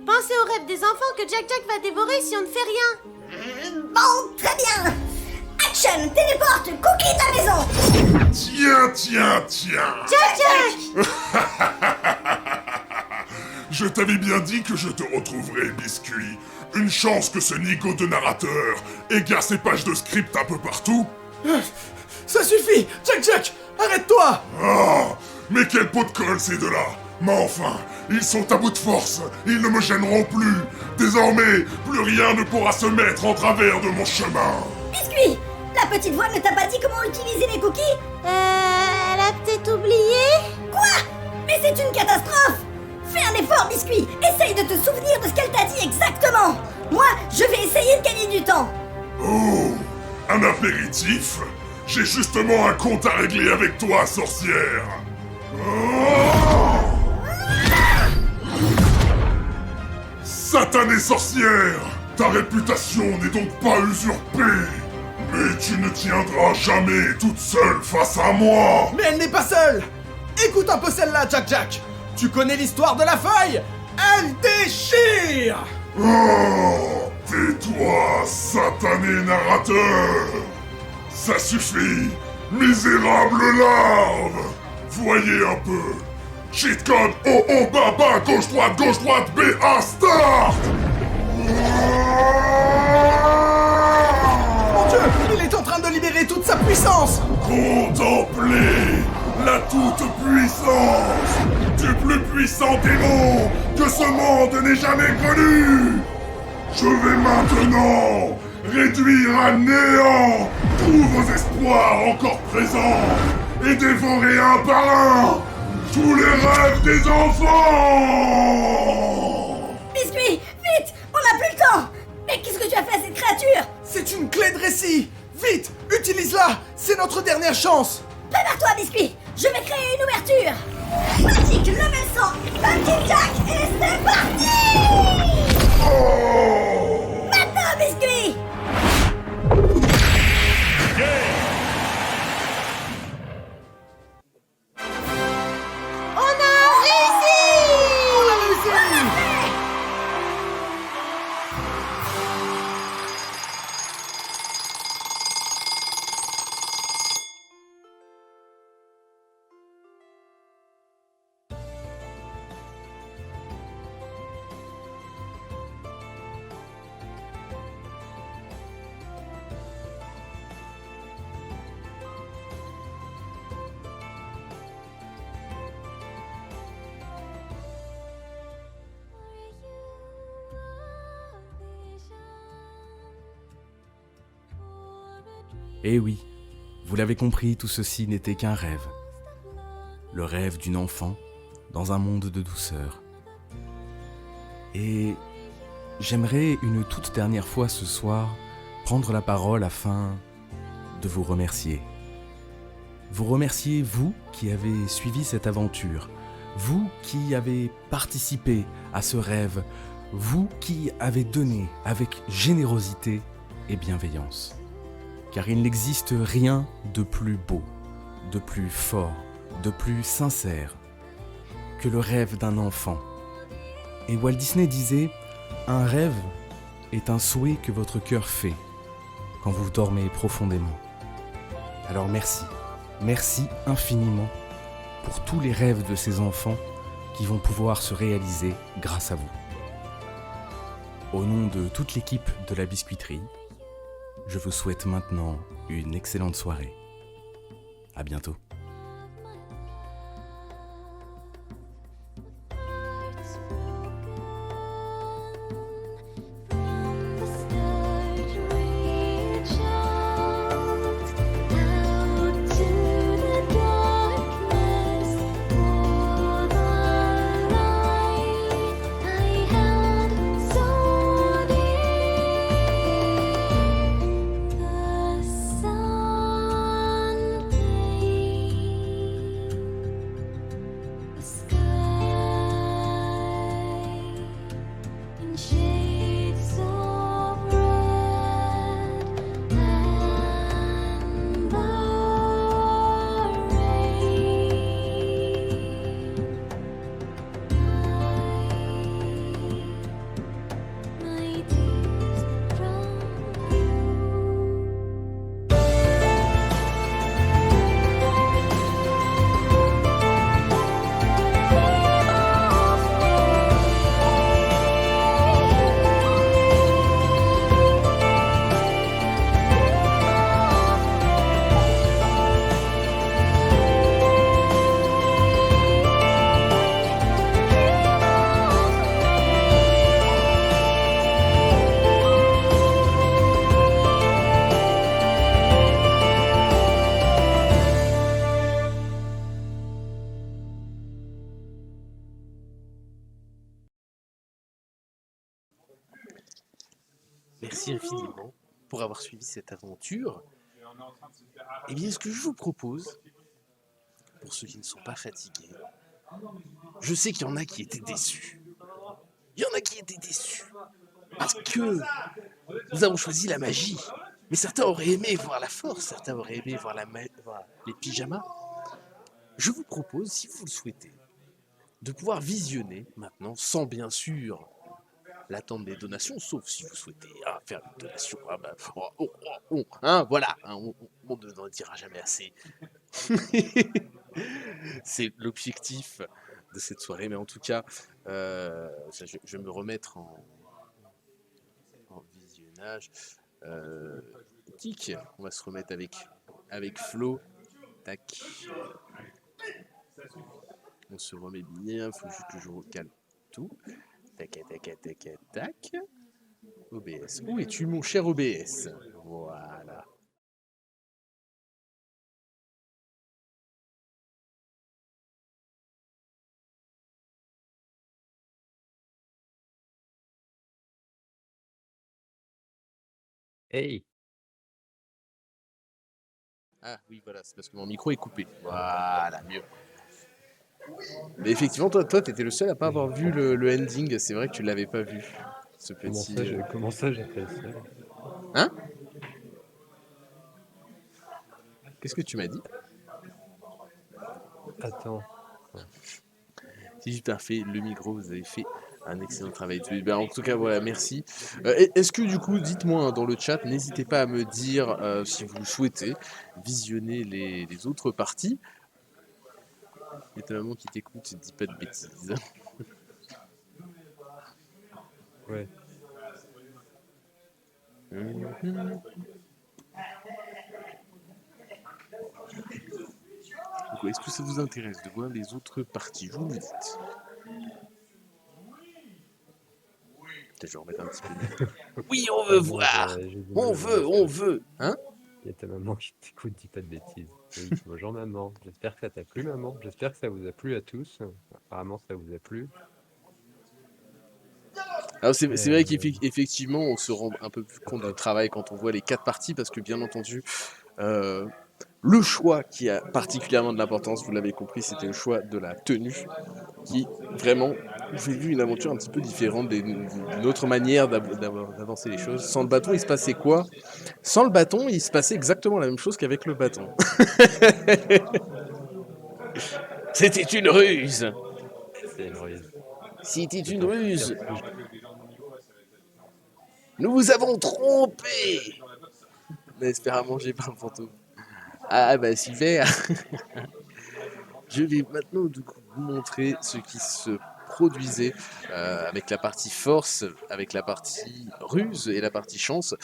Pensez aux rêves des enfants que Jack Jack va dévorer si on ne fait rien. Bon, très bien! Action! Téléporte! Cookie de la maison! Tiens. Jack Jack! Je t'avais bien dit que je te retrouverais, Biscuit. Une chance que ce Nico de narrateur égare ses pages de script un peu partout. Ça suffit! Jack, arrête-toi! Ah, mais quel pot de colle ces deux-là! Mais enfin, ils sont à bout de force, ils ne me gêneront plus. Désormais, plus rien ne pourra se mettre en travers de mon chemin. Biscuit! La petite voix ne t'a pas dit comment utiliser les cookies? Elle a peut-être oublié? Quoi? Mais c'est une catastrophe! Fais un effort, Biscuit! Essaye de te souvenir de ce qu'elle t'a dit exactement! Moi, je vais essayer de gagner du temps! Oh, un apéritif? J'ai justement un compte à régler avec toi, sorcière. Oh! Satanée sorcière! Ta réputation n'est donc pas usurpée! Mais tu ne tiendras jamais toute seule face à moi! Mais elle n'est pas seule! Écoute un peu celle-là, Jack! Tu connais l'histoire de la feuille? Elle déchire! Oh! Tais-toi, satané narrateur! Ça suffit, misérable larve! Voyez un peu! Cheat code OO baba gauche droite BA start! Mon Dieu! Il est en train de libérer toute sa puissance! Contemplez la toute-puissance du plus puissant démon que ce monde n'ait jamais connu! Je vais maintenant réduire à néant tous vos espoirs encore présents et dévorer un par un tous les rêves des enfants! Biscuit, vite! On n'a plus le temps! Mais qu'est-ce que tu as fait à cette créature? C'est une clé de récit! Vite! Utilise-la! C'est notre dernière chance! Prépare-toi, Biscuit! Je vais créer une ouverture! Magic level 100! Magic Jack! Et c'est parti! Maintenant, Biscuit! On a réussi! Eh oui, vous l'avez compris, tout ceci n'était qu'un rêve. Le rêve d'une enfant dans un monde de douceur. Et j'aimerais une toute dernière fois ce soir prendre la parole afin de vous remercier. Vous remercier, vous qui avez suivi cette aventure, vous qui avez participé à ce rêve, vous qui avez donné avec générosité et bienveillance. Car il n'existe rien de plus beau, de plus fort, de plus sincère que le rêve d'un enfant. Et Walt Disney disait, un rêve est un souhait que votre cœur fait quand vous dormez profondément. Alors merci, merci infiniment pour tous les rêves de ces enfants qui vont pouvoir se réaliser grâce à vous. Au nom de toute l'équipe de la biscuiterie, je vous souhaite maintenant une excellente soirée. À bientôt. Merci infiniment pour avoir suivi cette aventure. Eh bien, ce que je vous propose, pour ceux qui ne sont pas fatigués, je sais qu'il y en a qui étaient déçus. Il y en a qui étaient déçus. Parce que nous avons choisi la magie. Mais certains auraient aimé voir la force, certains auraient aimé voir, voir les pyjamas. Je vous propose, si vous le souhaitez, de pouvoir visionner maintenant, sans bien sûr l'attente des donations, sauf si vous souhaitez faire une donation. Voilà, on ne dira jamais assez. C'est l'objectif de cette soirée, mais en tout cas, je vais me remettre en visionnage. Tic, on va se remettre avec Flo. Tac. On se remet bien, il faut juste que je recale tout. Tac, tac, tac, tac, tac. OBS. Où es-tu, mon cher OBS? Voilà. Hey! Ah oui, voilà, c'est parce que mon micro est coupé. Voilà, mieux. Mais effectivement, toi, t'étais le seul à pas avoir vu le ending. C'est vrai que tu l'avais pas vu, ce petit. Comment ça, j'ai fait ça? Hein? Qu'est-ce que tu m'as dit? Attends. C'est juste parfait, le micro, vous avez fait un excellent travail. Ben, en tout cas, voilà, merci. Est-ce que du coup, dites-moi hein, dans le chat, n'hésitez pas à me dire si vous souhaitez visionner les autres parties. Il y a ta maman qui t'écoute, dis pas de bêtises. Ouais. Donc, est-ce que ça vous intéresse de voir les autres parties? Vous me dites. Peut-être je vais remettre un petit peu. Oui, on veut voir. On veut. Hein? Il y a ta maman qui t'écoute, dis pas de bêtises. Oui, bonjour maman. J'espère que ça t'a plu, maman. J'espère que ça vous a plu à tous. Apparemment, ça vous a plu. Alors c'est vrai qu'effectivement, on se rend un peu plus compte du travail quand on voit les 4 parties, parce que bien entendu, le choix qui a particulièrement de l'importance, vous l'avez compris, c'était le choix de la tenue, qui vraiment j'ai vu une aventure un petit peu différente d'une autre manière d'avancer les choses. Sans le bâton, il se passait quoi? Sans le bâton, il se passait exactement la même chose qu'avec le bâton. C'était une ruse. C'est une ruse. C'était une ruse. Nous vous avons trompé. J'espère à manger par le fantôme. Ah bah super. Je vais maintenant du coup vous montrer ce qui se produisait avec la partie force, avec la partie ruse et la partie chance,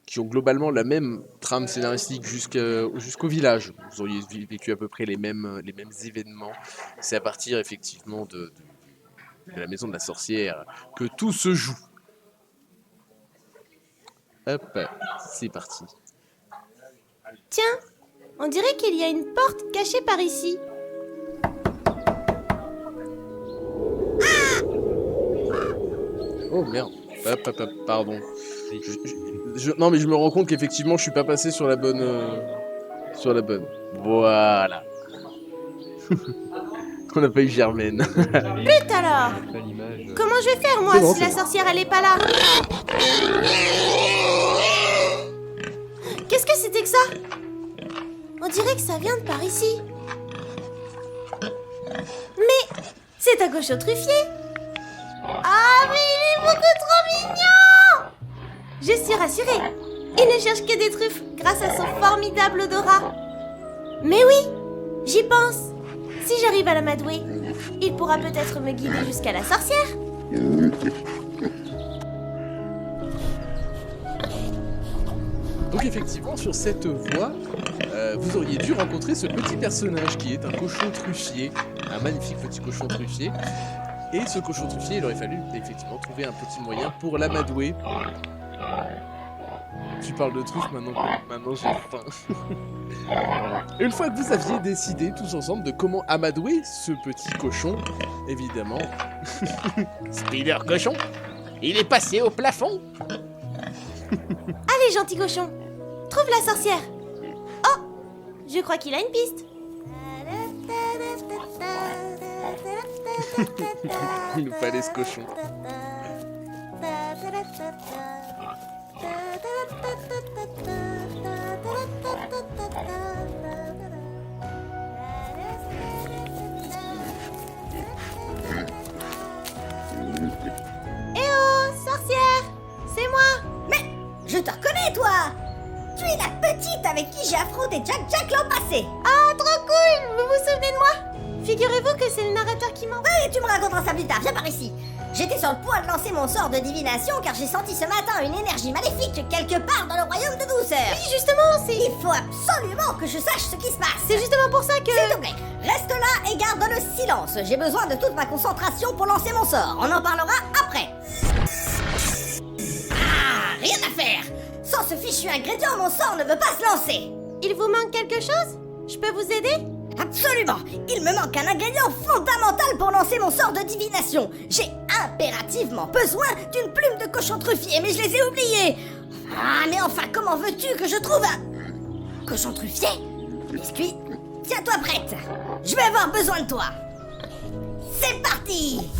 qui ont globalement la même trame scénaristique jusqu'au village. Vous auriez vécu à peu près les mêmes événements. C'est à partir effectivement de la maison de la sorcière que tout se joue. Hop, c'est parti. Tiens, on dirait qu'il y a une porte cachée par ici. Oh merde. Hop, pardon. Non mais je me rends compte qu'effectivement je suis pas passé sur la bonne. Voilà. On n'a pas eu Germaine. Flûte alors. Comment je vais faire moi si la sorcière elle est pas là? Qu'est-ce que c'était que ça? On dirait que ça vient de par ici. Mais c'est un cochon truffier. Ah mais il est beaucoup trop mignon. Je suis rassurée. Il ne cherche que des truffes grâce à son formidable odorat. Mais oui, j'y pense. Si j'arrive à l'amadouer, il pourra peut-être me guider jusqu'à la sorcière. Donc effectivement, sur cette voie, vous auriez dû rencontrer ce petit personnage qui est un cochon truffier, un magnifique petit cochon truffier. Et ce cochon truffier, il aurait fallu effectivement trouver un petit moyen pour l'amadouer. Tu parles de truffe, maintenant j'ai faim. Une fois que vous aviez décidé tous ensemble de comment amadouer ce petit cochon, évidemment... Spider cochon, il est passé au plafond. Allez, gentil cochon, trouve la sorcière. Oh, je crois qu'il a une piste. Il nous fallait ce cochon. Eh oh, sorcière, c'est moi. Mais je te reconnais, toi. Tu es la petite avec qui j'ai affronté Jack l'an passé. Ah, trop cool. Vous vous souvenez de moi? Figurez-vous que c'est le narrateur qui m'envoie. Oui, tu me raconteras ça plus tard, viens par ici. J'étais sur le point de lancer mon sort de divination car j'ai senti ce matin une énergie maléfique quelque part dans le royaume de douceur. Oui, justement, c'est... Il faut absolument que je sache ce qui se passe. C'est justement pour ça que... S'il te plaît, reste là et garde le silence. J'ai besoin de toute ma concentration pour lancer mon sort. On en parlera après. Sans ce fichu ingrédient, mon sort ne veut pas se lancer. Il vous manque quelque chose? Je peux vous aider? Absolument. Il me manque un ingrédient fondamental pour lancer mon sort de divination. J'ai impérativement besoin d'une plume de cochon truffier, mais je les ai oubliées. Ah, mais enfin, comment veux-tu que je trouve un... cochon truffier? Biscuit, tiens-toi prête. Je vais avoir besoin de toi. C'est parti!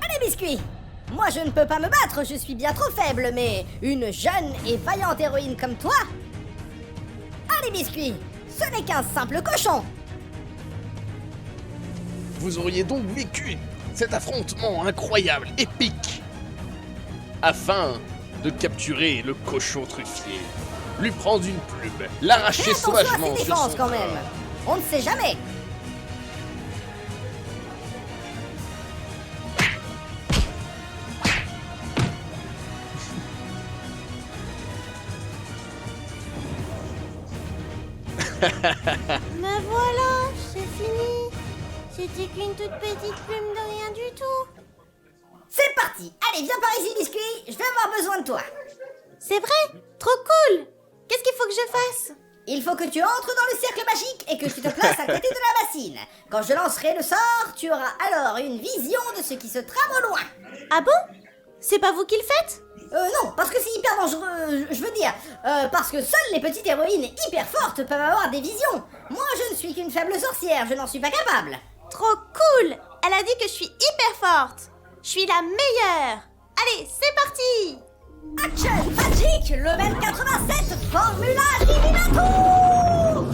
Allez, Biscuit! Moi, je ne peux pas me battre, je suis bien trop faible, mais une jeune et vaillante héroïne comme toi... Allez, Biscuit! Ce n'est qu'un simple cochon! Vous auriez donc vécu cet affrontement incroyable, épique, afin de capturer le cochon truffier, lui prendre une plume, l'arracher Fais attention à sauvagement ses sur défenses, son quand même! corps. On ne sait jamais! Me voilà, c'est fini. C'était qu'une toute petite plume de rien du tout. C'est parti! Allez, viens par ici, Biscuit! Je vais avoir besoin de toi! C'est vrai? Trop cool. Qu'est-ce qu'il faut que je fasse? Il faut que tu entres dans le cercle magique et que tu te places à côté de la bassine. Quand je lancerai le sort, tu auras alors une vision de ce qui se trame au loin. Ah bon? C'est pas vous qui le faites? Non, parce que c'est hyper dangereux, je veux dire. Parce que seules les petites héroïnes hyper fortes peuvent avoir des visions. Moi, je ne suis qu'une faible sorcière, je n'en suis pas capable. Trop cool. Elle a dit que je suis hyper forte. Je suis la meilleure. Allez, c'est parti. Action Magic, level 87, Formula Divinator!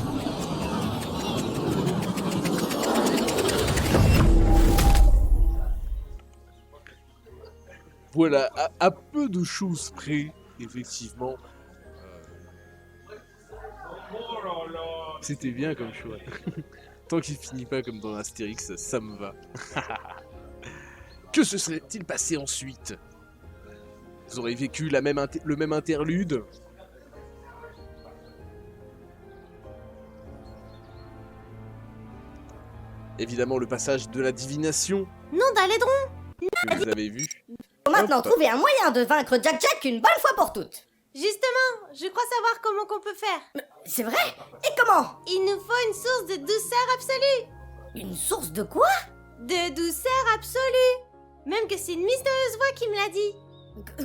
Voilà, à peu de choses près, effectivement. C'était bien comme choix. Tant qu'il finit pas comme dans Astérix, ça me va. Que se serait-il passé ensuite? Vous aurez vécu le même interlude? Évidemment, le passage de la divination Non, d'Alédron. que vous avez vu. Faut maintenant Hop. trouver un moyen de vaincre Jack Jack une bonne fois pour toutes. Justement, je crois savoir comment qu'on peut faire. C'est vrai? Et comment? Il nous faut une source de douceur absolue. Une source de quoi? De douceur absolue. Même que c'est une mystérieuse voix qui me l'a dit.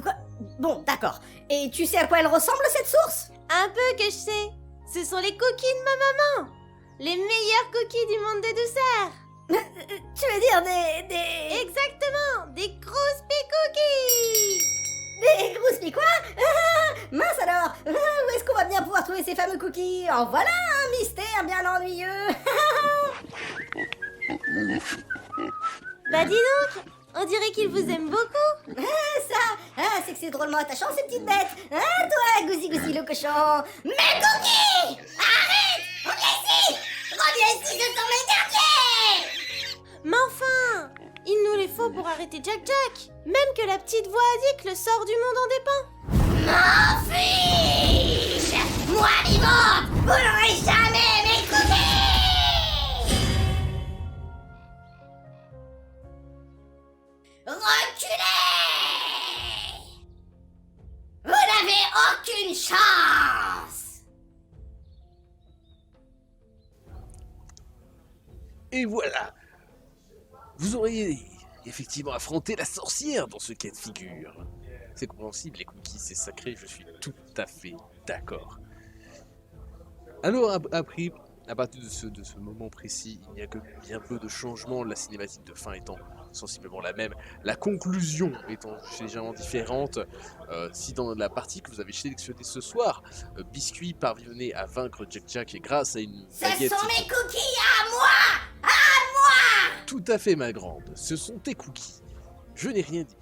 Quoi? Bon, d'accord. Et tu sais à quoi elle ressemble cette source? Un peu que je sais. Ce sont les cookies de ma maman. Les meilleurs cookies du monde des douceurs. Tu veux dire des... Exactement, des Crispy Cookies. Des Grouspi quoi? Mince alors. Où est-ce qu'on va bien pouvoir trouver ces fameux cookies? En voilà un mystère bien ennuyeux. Bah dis donc, on dirait qu'il vous aime beaucoup. C'est que c'est drôlement attachant ces petites bêtes. Toi, Goussi le cochon. Mes cookies! Arrête! Reviens ici! Reviens ici, ce sont mes derniers! Mais enfin, il nous les faut pour arrêter Jack Jack. Même que la petite voix a dit que le sort du monde en dépend. M'en fiche! Moi vivante, vous n'aurez jamais mes cookies! Reculez! Vous n'avez aucune chance! Et voilà. Vous auriez effectivement affronté la sorcière dans ce cas de figure. C'est compréhensible, les cookies, c'est sacré, je suis tout à fait d'accord. Alors, après, à partir de ce moment précis, il n'y a que bien peu de changements, la cinématique de fin étant sensiblement la même, la conclusion étant légèrement différente. Si dans la partie que vous avez sélectionnée ce soir, Biscuit parvenait à vaincre Jack Jack et grâce à une Ce baguette... sont mes cookies à moi! À moi! Tout à fait, ma grande. Ce sont tes cookies. Je n'ai rien dit.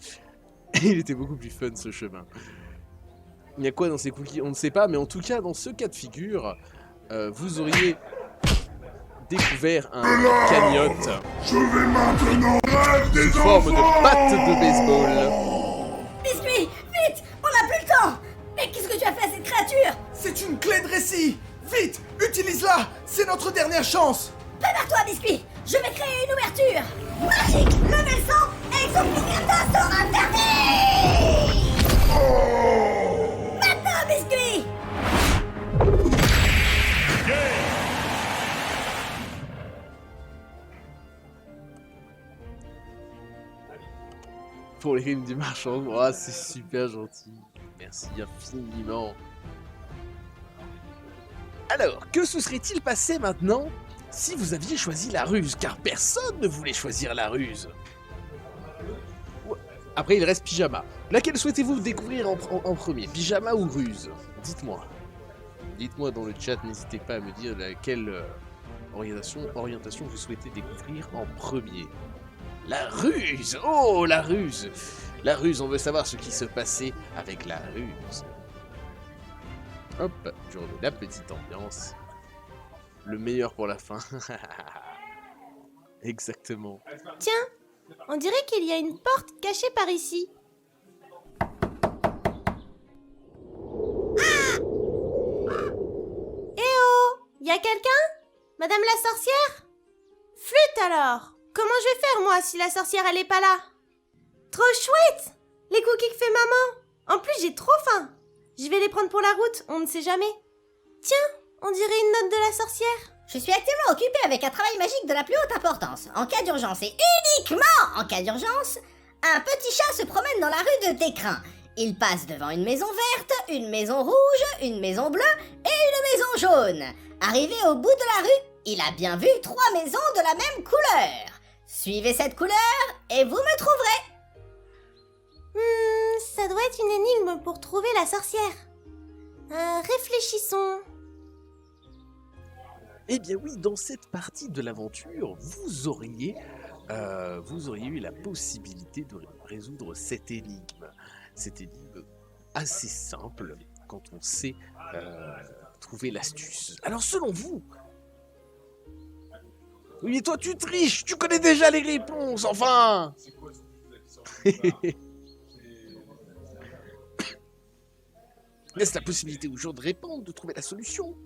Il était beaucoup plus fun, ce chemin. Il y a quoi dans ces cookies? On ne sait pas, mais en tout cas, dans ce cas de figure, vous auriez découvert un cagnotte. Je vais maintenant rêve des Forme de enfants. batte de baseball. Biscuit, vite! On n'a plus le temps! Mais qu'est-ce que tu as fait à cette créature? C'est une clé de récit. Vite, utilise-la. C'est notre dernière chance. Prépare-toi, Biscuit! Je vais créer une ouverture! Magique! Level 100! Exoplicateur sort interdit! Maintenant, Biscuit! Pour les rimes du marchand, oh, c'est super gentil. Merci infiniment. Alors, que se serait-il passé maintenant si vous aviez choisi la ruse? Car personne ne voulait choisir la ruse. Après, il reste pyjama. Laquelle souhaitez-vous découvrir en premier? Pyjama ou ruse? Dites-moi. Dites-moi dans le chat, n'hésitez pas à me dire laquelle orientation vous souhaitez découvrir en premier. La ruse! Oh, la ruse! La ruse, on veut savoir ce qui se passait avec la ruse. Hop, je remets la petite ambiance. Le meilleur pour la fin. Exactement. Tiens, on dirait qu'il y a une porte cachée par ici. Eh oh! Y a quelqu'un? Madame la sorcière? Flûte alors! Comment je vais faire moi si la sorcière elle est pas là? Trop chouette! Les cookies que fait maman! En plus j'ai trop faim! Je vais les prendre pour la route, on ne sait jamais. Tiens, on dirait une note de la sorcière. Je suis actuellement occupée avec un travail magique de la plus haute importance. En cas d'urgence et uniquement en cas d'urgence, un petit chat se promène dans la rue de Técrin. Il passe devant une maison verte, une maison rouge, une maison bleue et une maison jaune. Arrivé au bout de la rue, il a bien vu 3 maisons de la même couleur. Suivez cette couleur et vous me trouverez. Ça doit être une énigme pour trouver la sorcière. Réfléchissons. Eh bien oui, dans cette partie de l'aventure, vous auriez eu la possibilité de résoudre cette énigme. Cette énigme assez simple quand on sait trouver l'astuce. Alors selon vous... Oui, mais toi tu triches, tu connais déjà les réponses, enfin. Laisse la possibilité aux gens de répondre, de trouver la solution.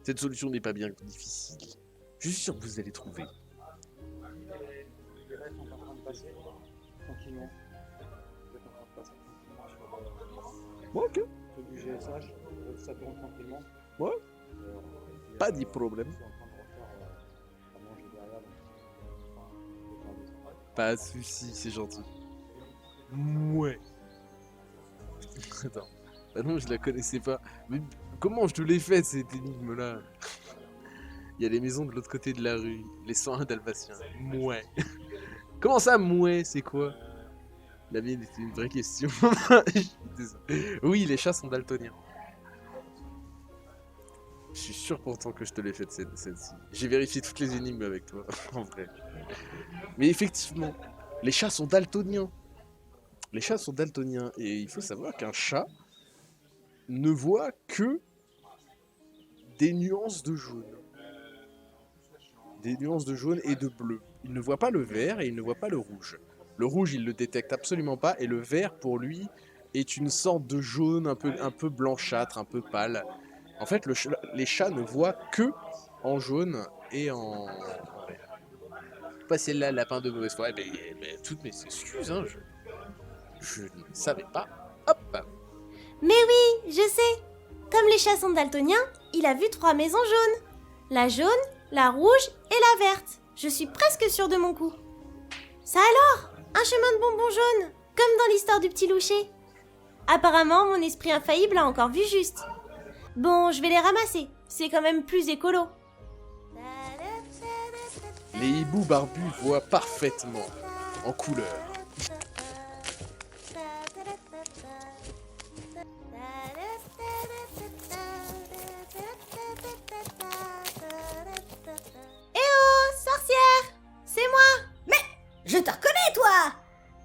Cette solution n'est pas bien difficile. Je suis sûr que vous allez trouver. Ouais, ok. Ouais. Pas de problème. Pas de soucis, c'est gentil. Ouais. Attends. Ah non, je la connaissais pas. Mais comment je te l'ai faite cette énigme-là? Il y a les maisons de l'autre côté de la rue. Les 101 dalmatiens. Mouais. Comment ça, mouais? C'est quoi? La mienne était une vraie question. Oui, les chats sont daltoniens. Je suis sûr pourtant que je te l'ai faite celle-ci. J'ai vérifié toutes les énigmes avec toi, en vrai. Mais effectivement, les chats sont daltoniens. Les chats sont daltoniens. Et il faut savoir qu'un chat ne voit que des nuances de jaune. Des nuances de jaune et de bleu. Il ne voit pas le vert et il ne voit pas le rouge. Le rouge, il le détecte absolument pas. Et le vert, pour lui, est une sorte de jaune un peu blanchâtre, un peu pâle. En fait, les chats ne voient que en jaune et en vert. Pas celle-là, lapin de mauvaise foi. Mais toutes mes excuses, hein, je ne savais pas. Hop. Mais oui, je sais. Comme les chats sont daltoniens, il a vu 3 maisons jaunes. La jaune, la rouge et la verte. Je suis presque sûre de mon coup. Ça alors? Un chemin de bonbons jaunes, comme dans l'histoire du petit loucher. Apparemment, mon esprit infaillible a encore vu juste. Bon, je vais les ramasser. C'est quand même plus écolo. Les hiboux barbus voient parfaitement en couleur. Eh oh, sorcière! C'est moi! Mais je te reconnais, toi!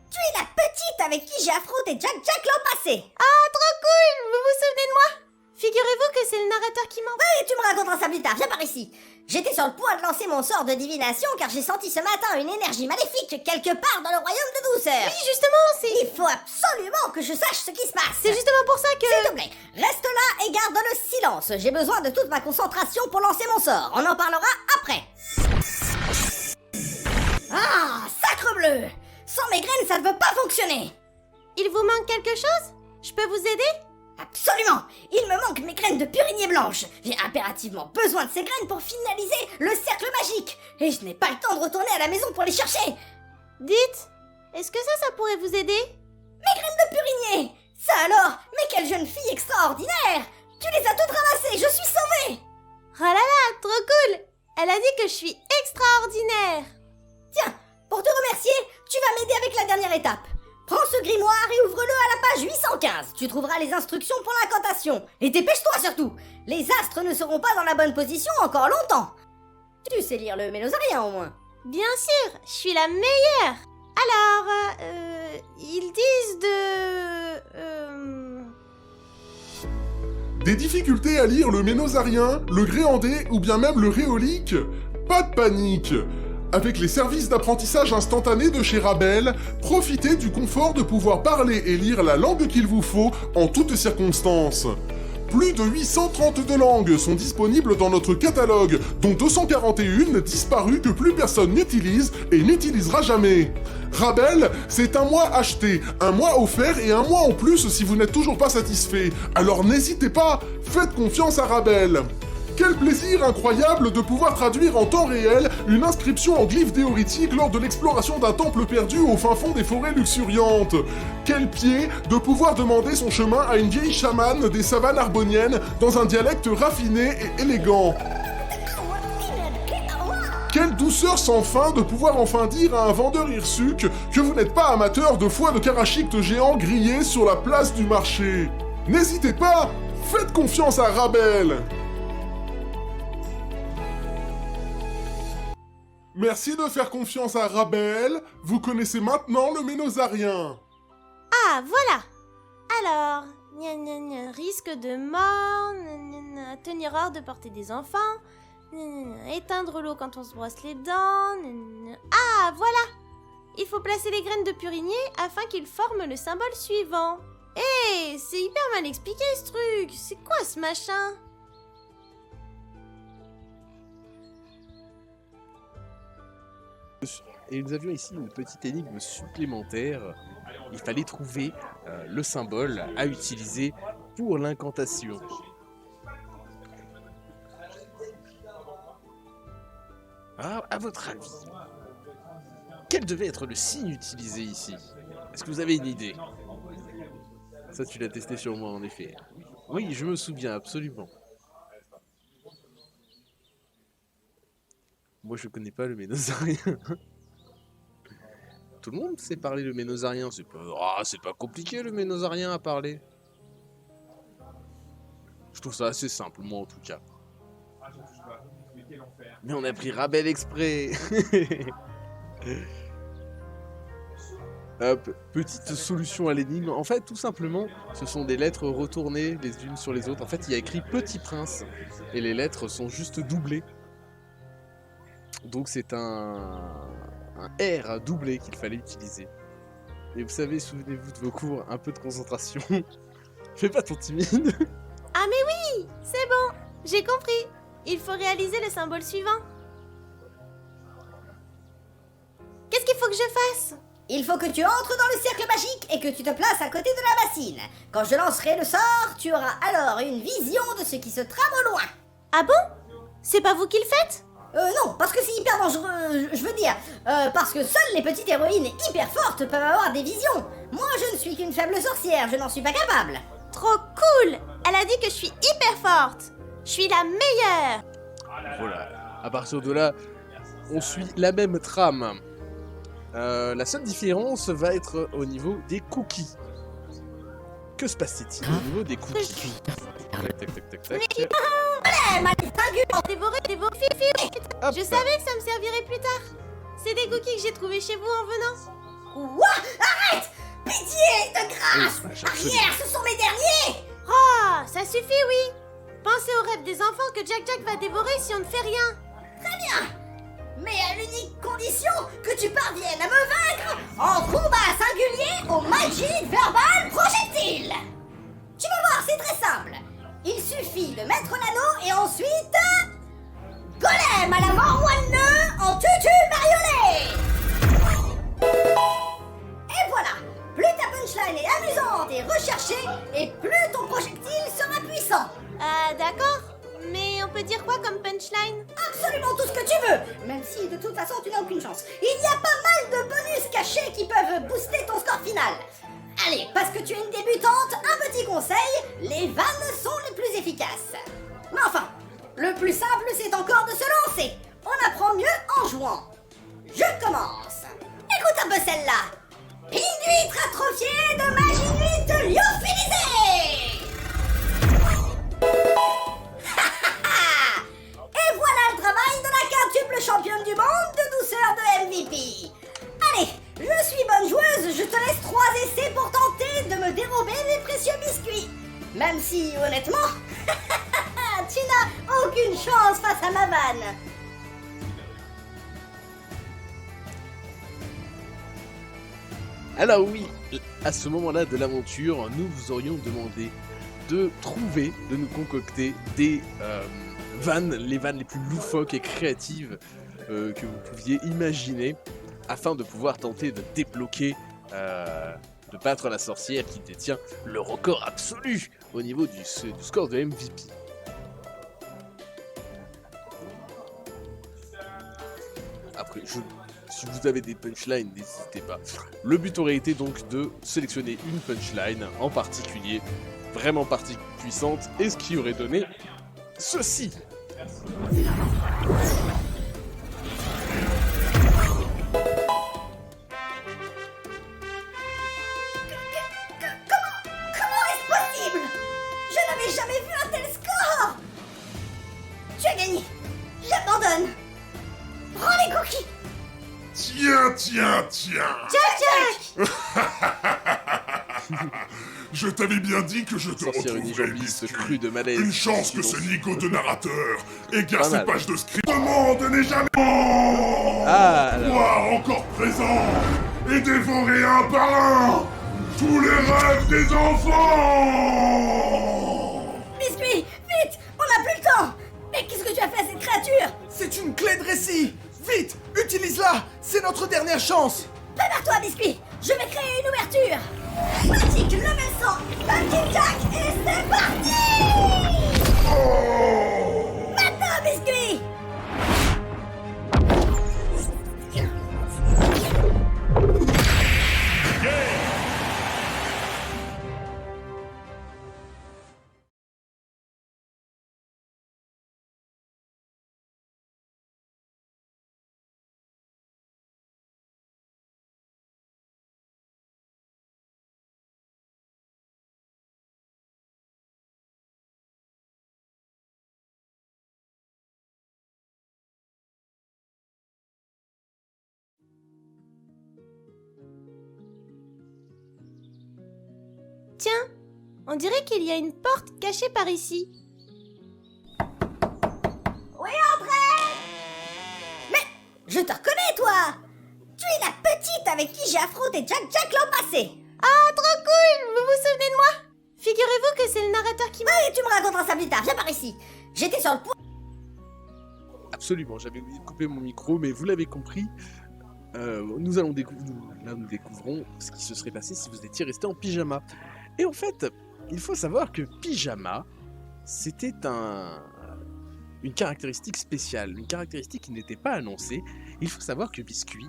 Tu es la petite avec qui j'ai affronté Jack l'an passé! Ah, trop cool! Vous vous souvenez de moi? Figurez-vous que c'est le narrateur qui ment. Oui, tu me raconteras ça plus tard, viens par ici. J'étais sur le point de lancer mon sort de divination car j'ai senti ce matin une énergie maléfique quelque part dans le royaume de douceur. Oui, justement, c'est... Il faut absolument que je sache ce qui se passe. C'est justement pour ça que... S'il te plaît, reste là et garde le silence. J'ai besoin de toute ma concentration pour lancer mon sort. On en parlera après. Ah, bleu. Sans mes graines, ça ne veut pas fonctionner. Il vous manque quelque chose? Je peux vous aider? Absolument. Il me manque mes graines de purinier blanche. J'ai impérativement besoin de ces graines pour finaliser le cercle magique. Et je n'ai pas le temps de retourner à la maison pour les chercher. Dites, est-ce que ça pourrait vous aider? Mes graines de purinier. Ça alors? Mais quelle jeune fille extraordinaire. Tu les as toutes ramassées, je suis sauvée. Oh là là, trop cool! Elle a dit que je suis extraordinaire! Tiens, pour te remercier, tu vas m'aider avec la dernière étape. Prends ce grimoire et ouvre-le à la page 815. Tu trouveras les instructions pour l'incantation. Et dépêche-toi surtout. Les astres ne seront pas dans la bonne position encore longtemps. Tu sais lire le ménosarien au moins. Bien sûr, je suis la meilleure! Alors, ils disent Des difficultés à lire le ménosarien, le gréandais ou bien même le réolique? Pas de panique! Avec les services d'apprentissage instantané de chez Rabel, profitez du confort de pouvoir parler et lire la langue qu'il vous faut en toutes circonstances. Plus de 832 langues sont disponibles dans notre catalogue, dont 241 disparues que plus personne n'utilise et n'utilisera jamais. Rabel, c'est un mois acheté, un mois offert et un mois en plus si vous n'êtes toujours pas satisfait. Alors n'hésitez pas, faites confiance à Rabel. Quel plaisir incroyable de pouvoir traduire en temps réel une inscription en glyphe déoritique lors de l'exploration d'un temple perdu au fin fond des forêts luxuriantes. Quel pied de pouvoir demander son chemin à une vieille chamane des savanes arboniennes dans un dialecte raffiné et élégant. Quelle douceur sans fin de pouvoir enfin dire à un vendeur hirsute que vous n'êtes pas amateur de foie de karachicte géant grillé sur la place du marché. N'hésitez pas, faites confiance à Rabel. Merci de faire confiance à Rabel, vous connaissez maintenant le ménosarien. Ah, voilà! Alors, risque de mort, tenir hors de portée des enfants, éteindre l'eau quand on se brosse les dents, Ah, voilà! Il faut placer les graines de purinier afin qu'ils forment le symbole suivant. Hé, c'est hyper mal expliqué ce truc! C'est quoi ce machin? Et nous avions ici une petite énigme supplémentaire. Il fallait trouver le symbole à utiliser pour l'incantation. Ah, à votre avis, quel devait être le signe utilisé ici? Est-ce que vous avez une idée? Ça, tu l'as testé sur moi, en effet. Oui, je me souviens, absolument. Moi, je connais pas le ménosarien. Tout le monde sait parler le ménosarien. C'est pas compliqué, le ménosarien, à parler. Je trouve ça assez simple, moi, en tout cas. Mais on a pris Rabel exprès. Hop, petite solution à l'énigme. En fait, tout simplement, ce sont des lettres retournées les unes sur les autres. En fait, il y a écrit Petit Prince. Et les lettres sont juste doublées. Donc c'est un R doublé qu'il fallait utiliser. Et vous savez, souvenez-vous de vos cours, un peu de concentration. Fais pas ton timide. Ah mais oui, c'est bon, j'ai compris. Il faut réaliser le symbole suivant. Qu'est-ce qu'il faut que je fasse? Il faut que tu entres dans le cercle magique et que tu te places à côté de la bassine. Quand je lancerai le sort, tu auras alors une vision de ce qui se trame au loin. Ah bon? C'est pas vous qui le faites? Non, parce que c'est hyper dangereux, je veux dire, parce que seules les petites héroïnes hyper fortes peuvent avoir des visions. Moi, je ne suis qu'une faible sorcière, je n'en suis pas capable. Trop cool! Elle a dit que je suis hyper forte. Je suis la meilleure. Voilà, à partir de là, on suit la même trame. La seule différence va être au niveau des cookies. Que se passe-t-il au niveau des cookies? Je savais que ça me servirait plus tard. C'est des cookies que j'ai trouvés chez vous en venant. Quoi? Arrête! Pitié, de grâce! Arrière, ce sont mes derniers! Oh, ça suffit, oui. Pensez aux rêves des enfants que Jack va dévorer si on ne fait rien. Très bien! Mais à l'unique condition que tu parviennes à me vaincre en combat singulier au Magic Verbal Projectile! Tu vas voir, c'est très simple. Il suffit de mettre l'anneau et ensuite... Golem à la mort moelleux en tutu bariolé! D'accord, mais on peut dire quoi comme punchline? Absolument tout ce que tu veux, même si de toute façon tu n'as aucune chance. Il y a pas mal de bonus cachés qui peuvent booster ton score final. Allez, parce que tu es une débutante, un petit conseil, les vannes sont les plus efficaces. Mais enfin, le plus simple c'est encore de se lancer. On apprend mieux en jouant. Je commence. Écoute un peu celle-là. Une huître atrophiée de magie huître lyophilisée. Et voilà le travail de la quintuple championne du monde de douceur de MVP. Allez, je suis bonne joueuse, je te laisse 3 essais pour tenter de me dérober mes précieux biscuits. Même si, honnêtement, tu n'as aucune chance face à ma vanne. Alors oui, à ce moment-là de l'aventure, nous vous aurions demandé de trouver, de nous concocter des vannes, les vannes les plus loufoques et créatives que vous pouviez imaginer, afin de pouvoir tenter de débloquer, de battre la sorcière qui détient le record absolu au niveau du score de MVP. Après, si vous avez des punchlines, n'hésitez pas. Le but aurait été donc de sélectionner une punchline en particulier, vraiment puissante, et ce qui aurait donné ceci. Comment est-ce possible? Je n'avais jamais vu un tel score. Tu as gagné. J'abandonne. Prends les cookies. Tiens. Jack! Je t'avais bien dit que je te Sorcière retrouverais, unijambiste biscuit. crue de malaise. Une chance que Sinon- ce Nico de narrateur égare Pas ses mal. pages de script. Le monde n'est jamais Ah, alors. Moi encore présent et dévoré un par un tous les rêves des enfants. Biscuit, vite, on n'a plus le temps. Mais qu'est-ce que tu as fait à cette créature? C'est une clé de récit. Vite, utilise-la. C'est notre dernière chance. Prépare-toi, Biscuit. Je vais créer une ouverture. Magic level 100, Magic Jack, et c'est parti. Maintenant, Biscuit. Tiens, on dirait qu'il y a une porte cachée par ici. Oui, entrez. Mais je te reconnais, toi. Tu es la petite avec qui j'ai affronté Jack l'an passé. Ah, trop cool! Vous vous souvenez de moi? Figurez-vous que c'est le narrateur qui m'a... Oui, tu me raconteras ça plus tard. Viens par ici. J'étais sur le point. Absolument, j'avais oublié de couper mon micro, mais vous l'avez compris. Nous allons nous découvrons ce qui se serait passé si vous étiez resté en pyjama. Et en fait, il faut savoir que pyjama, c'était une caractéristique spéciale, une caractéristique qui n'était pas annoncée. Il faut savoir que Biscuit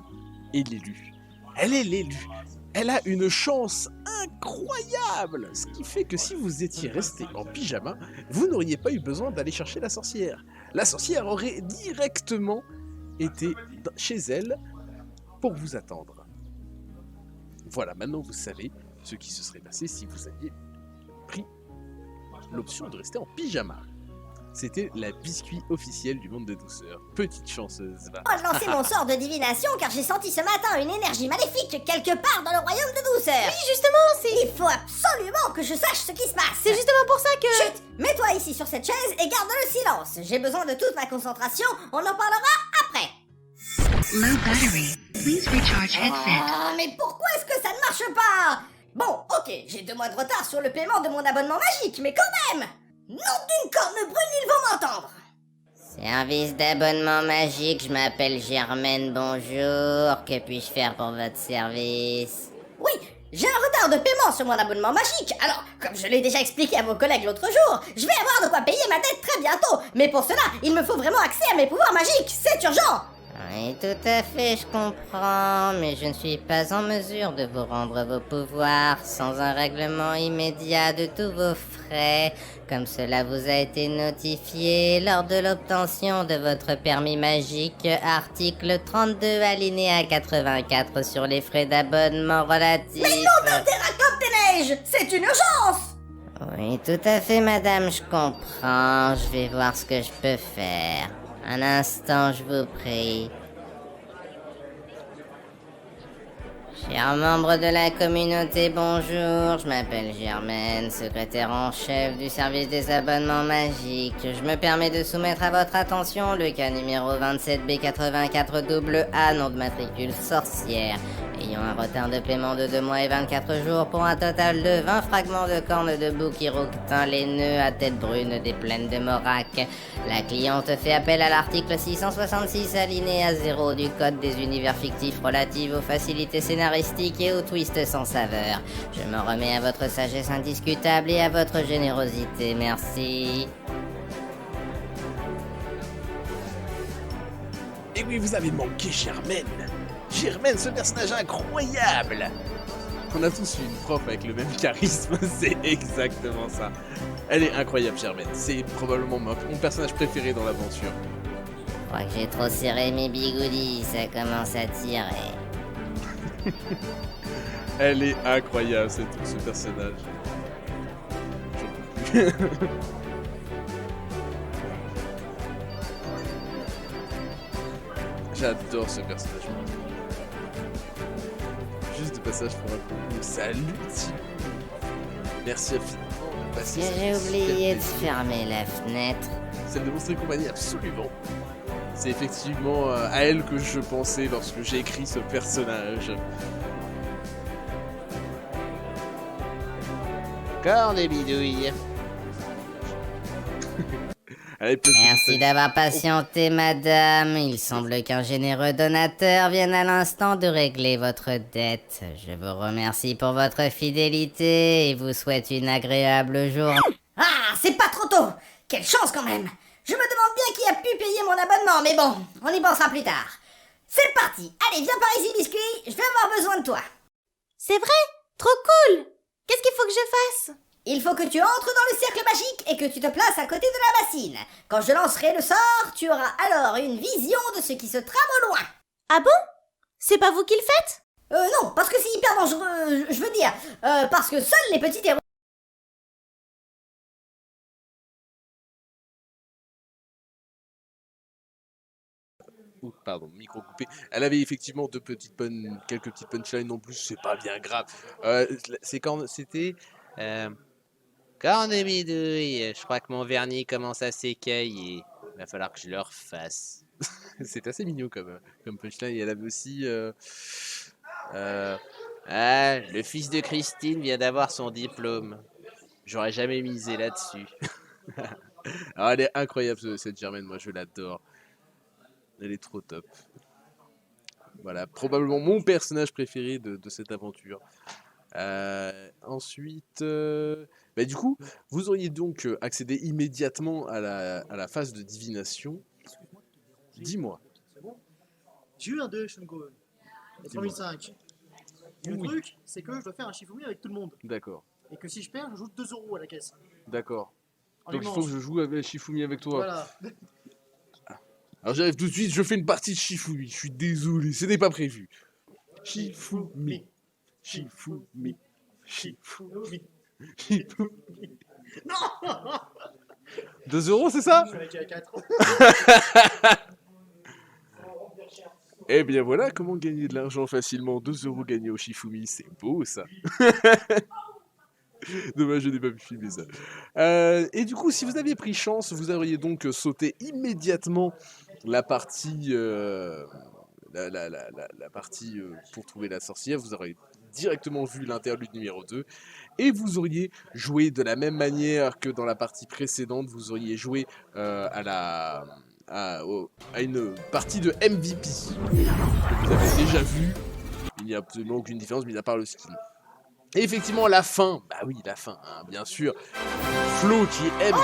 est l'élu. Elle est l'élue. Elle a une chance incroyable, ce qui fait que si vous étiez resté en pyjama, vous n'auriez pas eu besoin d'aller chercher la sorcière. La sorcière aurait directement été chez elle pour vous attendre. Voilà, maintenant vous savez ce qui se serait passé si vous aviez pris l'option de rester en pyjama. C'était la biscuit officielle du monde de douceur. Petite chanceuse, va. Moi, de lancer mon sort de divination car j'ai senti ce matin une énergie maléfique quelque part dans le royaume de douceur. Oui, justement, c'est... Il faut absolument que je sache ce qui se passe. C'est justement pour ça que... Chut, mets-toi ici sur cette chaise et garde le silence. J'ai besoin de toute ma concentration, on en parlera après. Low battery. Please recharge headset. Oh, mais pourquoi est-ce que ça ne marche pas? Bon, ok, j'ai 2 mois de retard sur le paiement de mon abonnement magique, mais quand même! Nom d'une corne brune, ils vont m'entendre! Service d'abonnement magique, je m'appelle Germaine, bonjour. Que puis-je faire pour votre service? Oui, j'ai un retard de paiement sur mon abonnement magique, alors, comme je l'ai déjà expliqué à vos collègues l'autre jour, je vais avoir de quoi dois payer ma dette très bientôt. Mais pour cela, il me faut vraiment accès à mes pouvoirs magiques. C'est urgent. Oui, tout à fait, je comprends, mais je ne suis pas en mesure de vous rendre vos pouvoirs sans un règlement immédiat de tous vos frais, comme cela vous a été notifié lors de l'obtention de votre permis magique, article 32 alinéa 84 sur les frais d'abonnement relatifs... Mais non d'intérêt comme des neiges. C'est une urgence. Oui, tout à fait, madame, je comprends, je vais voir ce que je peux faire. Un instant, je vous prie. Chers membres de la communauté, bonjour, je m'appelle Germaine, secrétaire en chef du service des abonnements magiques. Je me permets de soumettre à votre attention le cas numéro 27B84AA, nom de matricule sorcière, ayant un retard de paiement de 2 mois et 24 jours pour un total de 20 fragments de cornes de bouc qui rouquetin les nœuds à tête brune des plaines de Morac. La cliente fait appel à l'article 666 alinéa 0 du Code des univers fictifs relatif aux facilités scénaristiques et aux twists sans saveur. Je m'en remets à votre sagesse indiscutable et à votre générosité, merci. Et oui, vous avez manqué Germaine. Germaine, ce personnage incroyable. On a tous eu une prof avec le même charisme, c'est exactement ça. Elle est incroyable, Germaine. C'est probablement mon personnage préféré dans l'aventure. Je crois que j'ai trop serré mes bigoudis, ça commence à tirer. Elle est incroyable, ce personnage. J'en peux plus. J'adore ce personnage. Juste de passage pour un coup. Salut, Tim. Merci infiniment de passer. J'ai oublié de fermer la fenêtre. Celle de Monstres et compagnie, absolument. C'est effectivement à elle que je pensais lorsque j'ai écrit ce personnage. Corne et bidouille. Merci d'avoir patienté, madame. Il semble qu'un généreux donateur vienne à l'instant de régler votre dette. Je vous remercie pour votre fidélité et vous souhaite une agréable journée. Ah, c'est pas trop tôt. Quelle chance quand même. Je me demande bien qui a pu payer mon abonnement, mais bon, on y pensera plus tard. C'est parti. Allez, viens par ici, Biscuit. Je vais avoir besoin de toi. C'est vrai? Trop cool! Qu'est-ce qu'il faut que je fasse? Il faut que tu entres dans le cercle magique et que tu te places à côté de la bassine. Quand je lancerai le sort, tu auras alors une vision de ce qui se trame au loin. Ah bon? C'est pas vous qui le faites? Non, parce que c'est hyper dangereux, je veux dire. Parce que seuls les petits héros... Pardon, micro coupé. Elle avait effectivement quelques petites punchlines non plus, c'est pas bien grave. C'est quand c'était... Corne et bidouille, je crois que mon vernis commence à s'écailler. Il va falloir que je le refasse. C'est assez mignon comme punchline. Et elle avait aussi... le fils de Christine vient d'avoir son diplôme. J'aurais jamais misé là-dessus. Alors, elle est incroyable cette Germaine, moi je l'adore. Elle est trop top. Voilà, probablement mon personnage préféré de cette aventure. Ensuite, du coup, vous auriez donc accédé immédiatement à la phase de divination. Dis-moi. J'ai eu un 2 Shungo. 3005. Le truc, c'est que je dois faire un Shifumi avec tout le monde. D'accord. Et que si je perds, je joue 2 € à la caisse. D'accord. Donc il faut que je joue avec Shifumi avec toi. Voilà. Alors j'arrive tout de suite, je fais une partie de Shifumi. Je suis désolé, ce n'est pas prévu. Shifumi. Shifumi. Shifumi. Shifumi. Non 2 €, c'est ça? Je suis à 4. Eh bien voilà comment gagner de l'argent facilement. 2 € gagnés au Shifumi, c'est beau ça. Dommage, je n'ai pas pu filmer ça. Et du coup, si vous aviez pris chance, vous auriez donc sauté immédiatement la partie, la partie pour trouver la sorcière. Vous auriez directement vu l'interlude numéro 2. Et vous auriez joué de la même manière que dans la partie précédente. Vous auriez joué à une partie de MVP. Que vous avez déjà vu. Il n'y a absolument aucune différence, mis à part le skin. Et effectivement, la fin, bah oui, la fin, hein, bien sûr. Flo qui aime...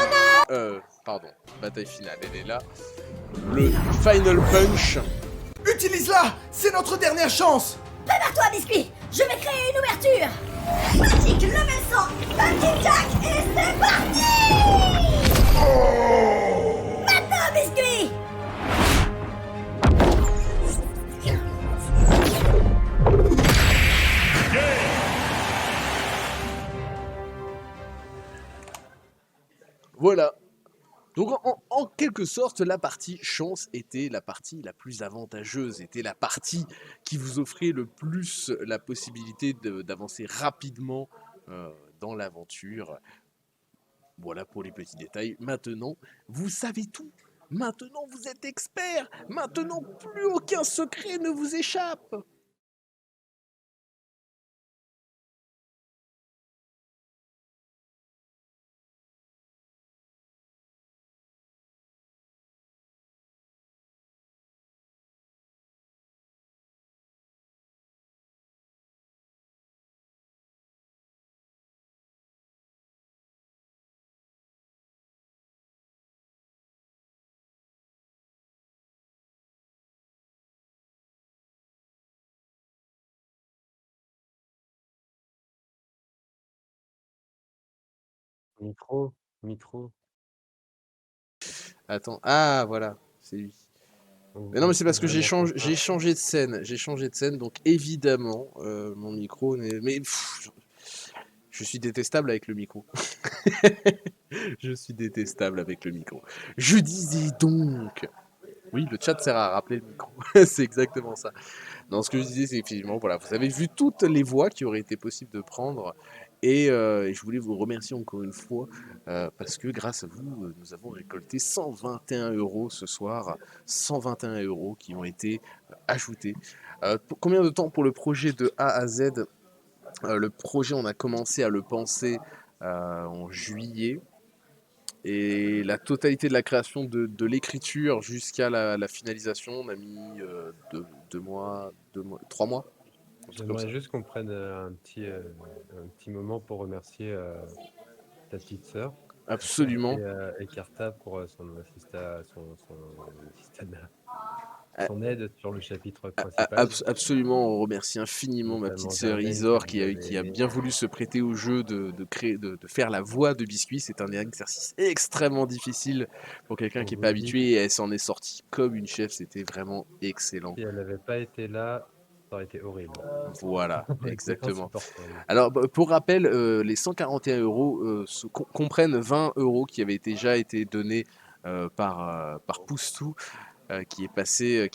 pardon, bataille finale, elle est là. Le Final Punch. Utilise-la! C'est notre dernière chance! Prépare-toi, Biscuit. Je vais créer une ouverture. Magic level 100, Punching Jack, et c'est parti. Maintenant, Biscuit. Voilà. Donc en quelque sorte, la partie chance était la partie la plus avantageuse, était la partie qui vous offrait le plus la possibilité d'avancer rapidement dans l'aventure. Voilà pour les petits détails. Maintenant, vous savez tout. Maintenant, vous êtes expert. Maintenant, plus aucun secret ne vous échappe. Micro, micro. Attends, ah voilà, c'est lui. Mais non, mais c'est parce que j'ai changé de scène. J'ai changé de scène, donc évidemment, mon micro n'est... Mais je suis détestable avec le micro. Je suis détestable avec le micro. Je disais donc... Oui, le chat sert à rappeler le micro. C'est exactement ça. Non, ce que je disais, c'est effectivement, voilà, vous avez vu toutes les voies qui auraient été possibles de prendre. Et je voulais vous remercier encore une fois parce que grâce à vous, nous avons récolté 121 € ce soir. 121 € qui ont été ajoutés. Combien de temps pour le projet de A à Z? Le projet, on a commencé à le penser en juillet. Et la totalité de la création de l'écriture jusqu'à la finalisation, on a mis 3 mois. J'aimerais juste qu'on prenne un petit moment pour remercier ta petite sœur. Absolument. Et Carta pour son aide sur le chapitre principal. Absolument, on remercie infiniment ma petite sœur Isor qui a bien voulu se prêter au jeu de faire la voix de Biscuit. C'est un exercice extrêmement difficile pour quelqu'un qui n'est pas habitué et elle s'en est sortie comme une chef, c'était vraiment excellent. Si elle n'avait pas été là, ça aurait été horrible. Voilà, exactement. Alors, pour rappel, les 141 € comprennent 20 € qui avaient déjà été donnés par Poustou. Qui est passé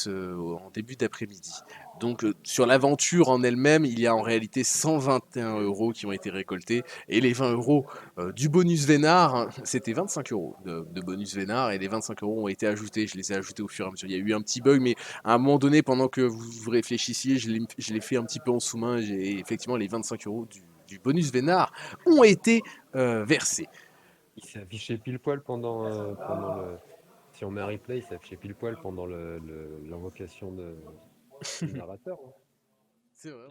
en début d'après-midi. Donc sur l'aventure en elle-même, il y a en réalité 121 € qui ont été récoltés, et les 20 € du bonus Vénard, hein, c'était 25 € de bonus Vénard, et les 25 € ont été ajoutés, je les ai ajoutés au fur et à mesure. Il y a eu un petit bug, mais à un moment donné, pendant que vous réfléchissiez, je l'ai fait un petit peu en sous-main, et effectivement les 25 € du bonus Vénard ont été versés. Il s'est affiché pile poil pendant le... Si on met un replay, il s'est affiché pile poil pendant l'invocation du narrateur. Hein. C'est vrai.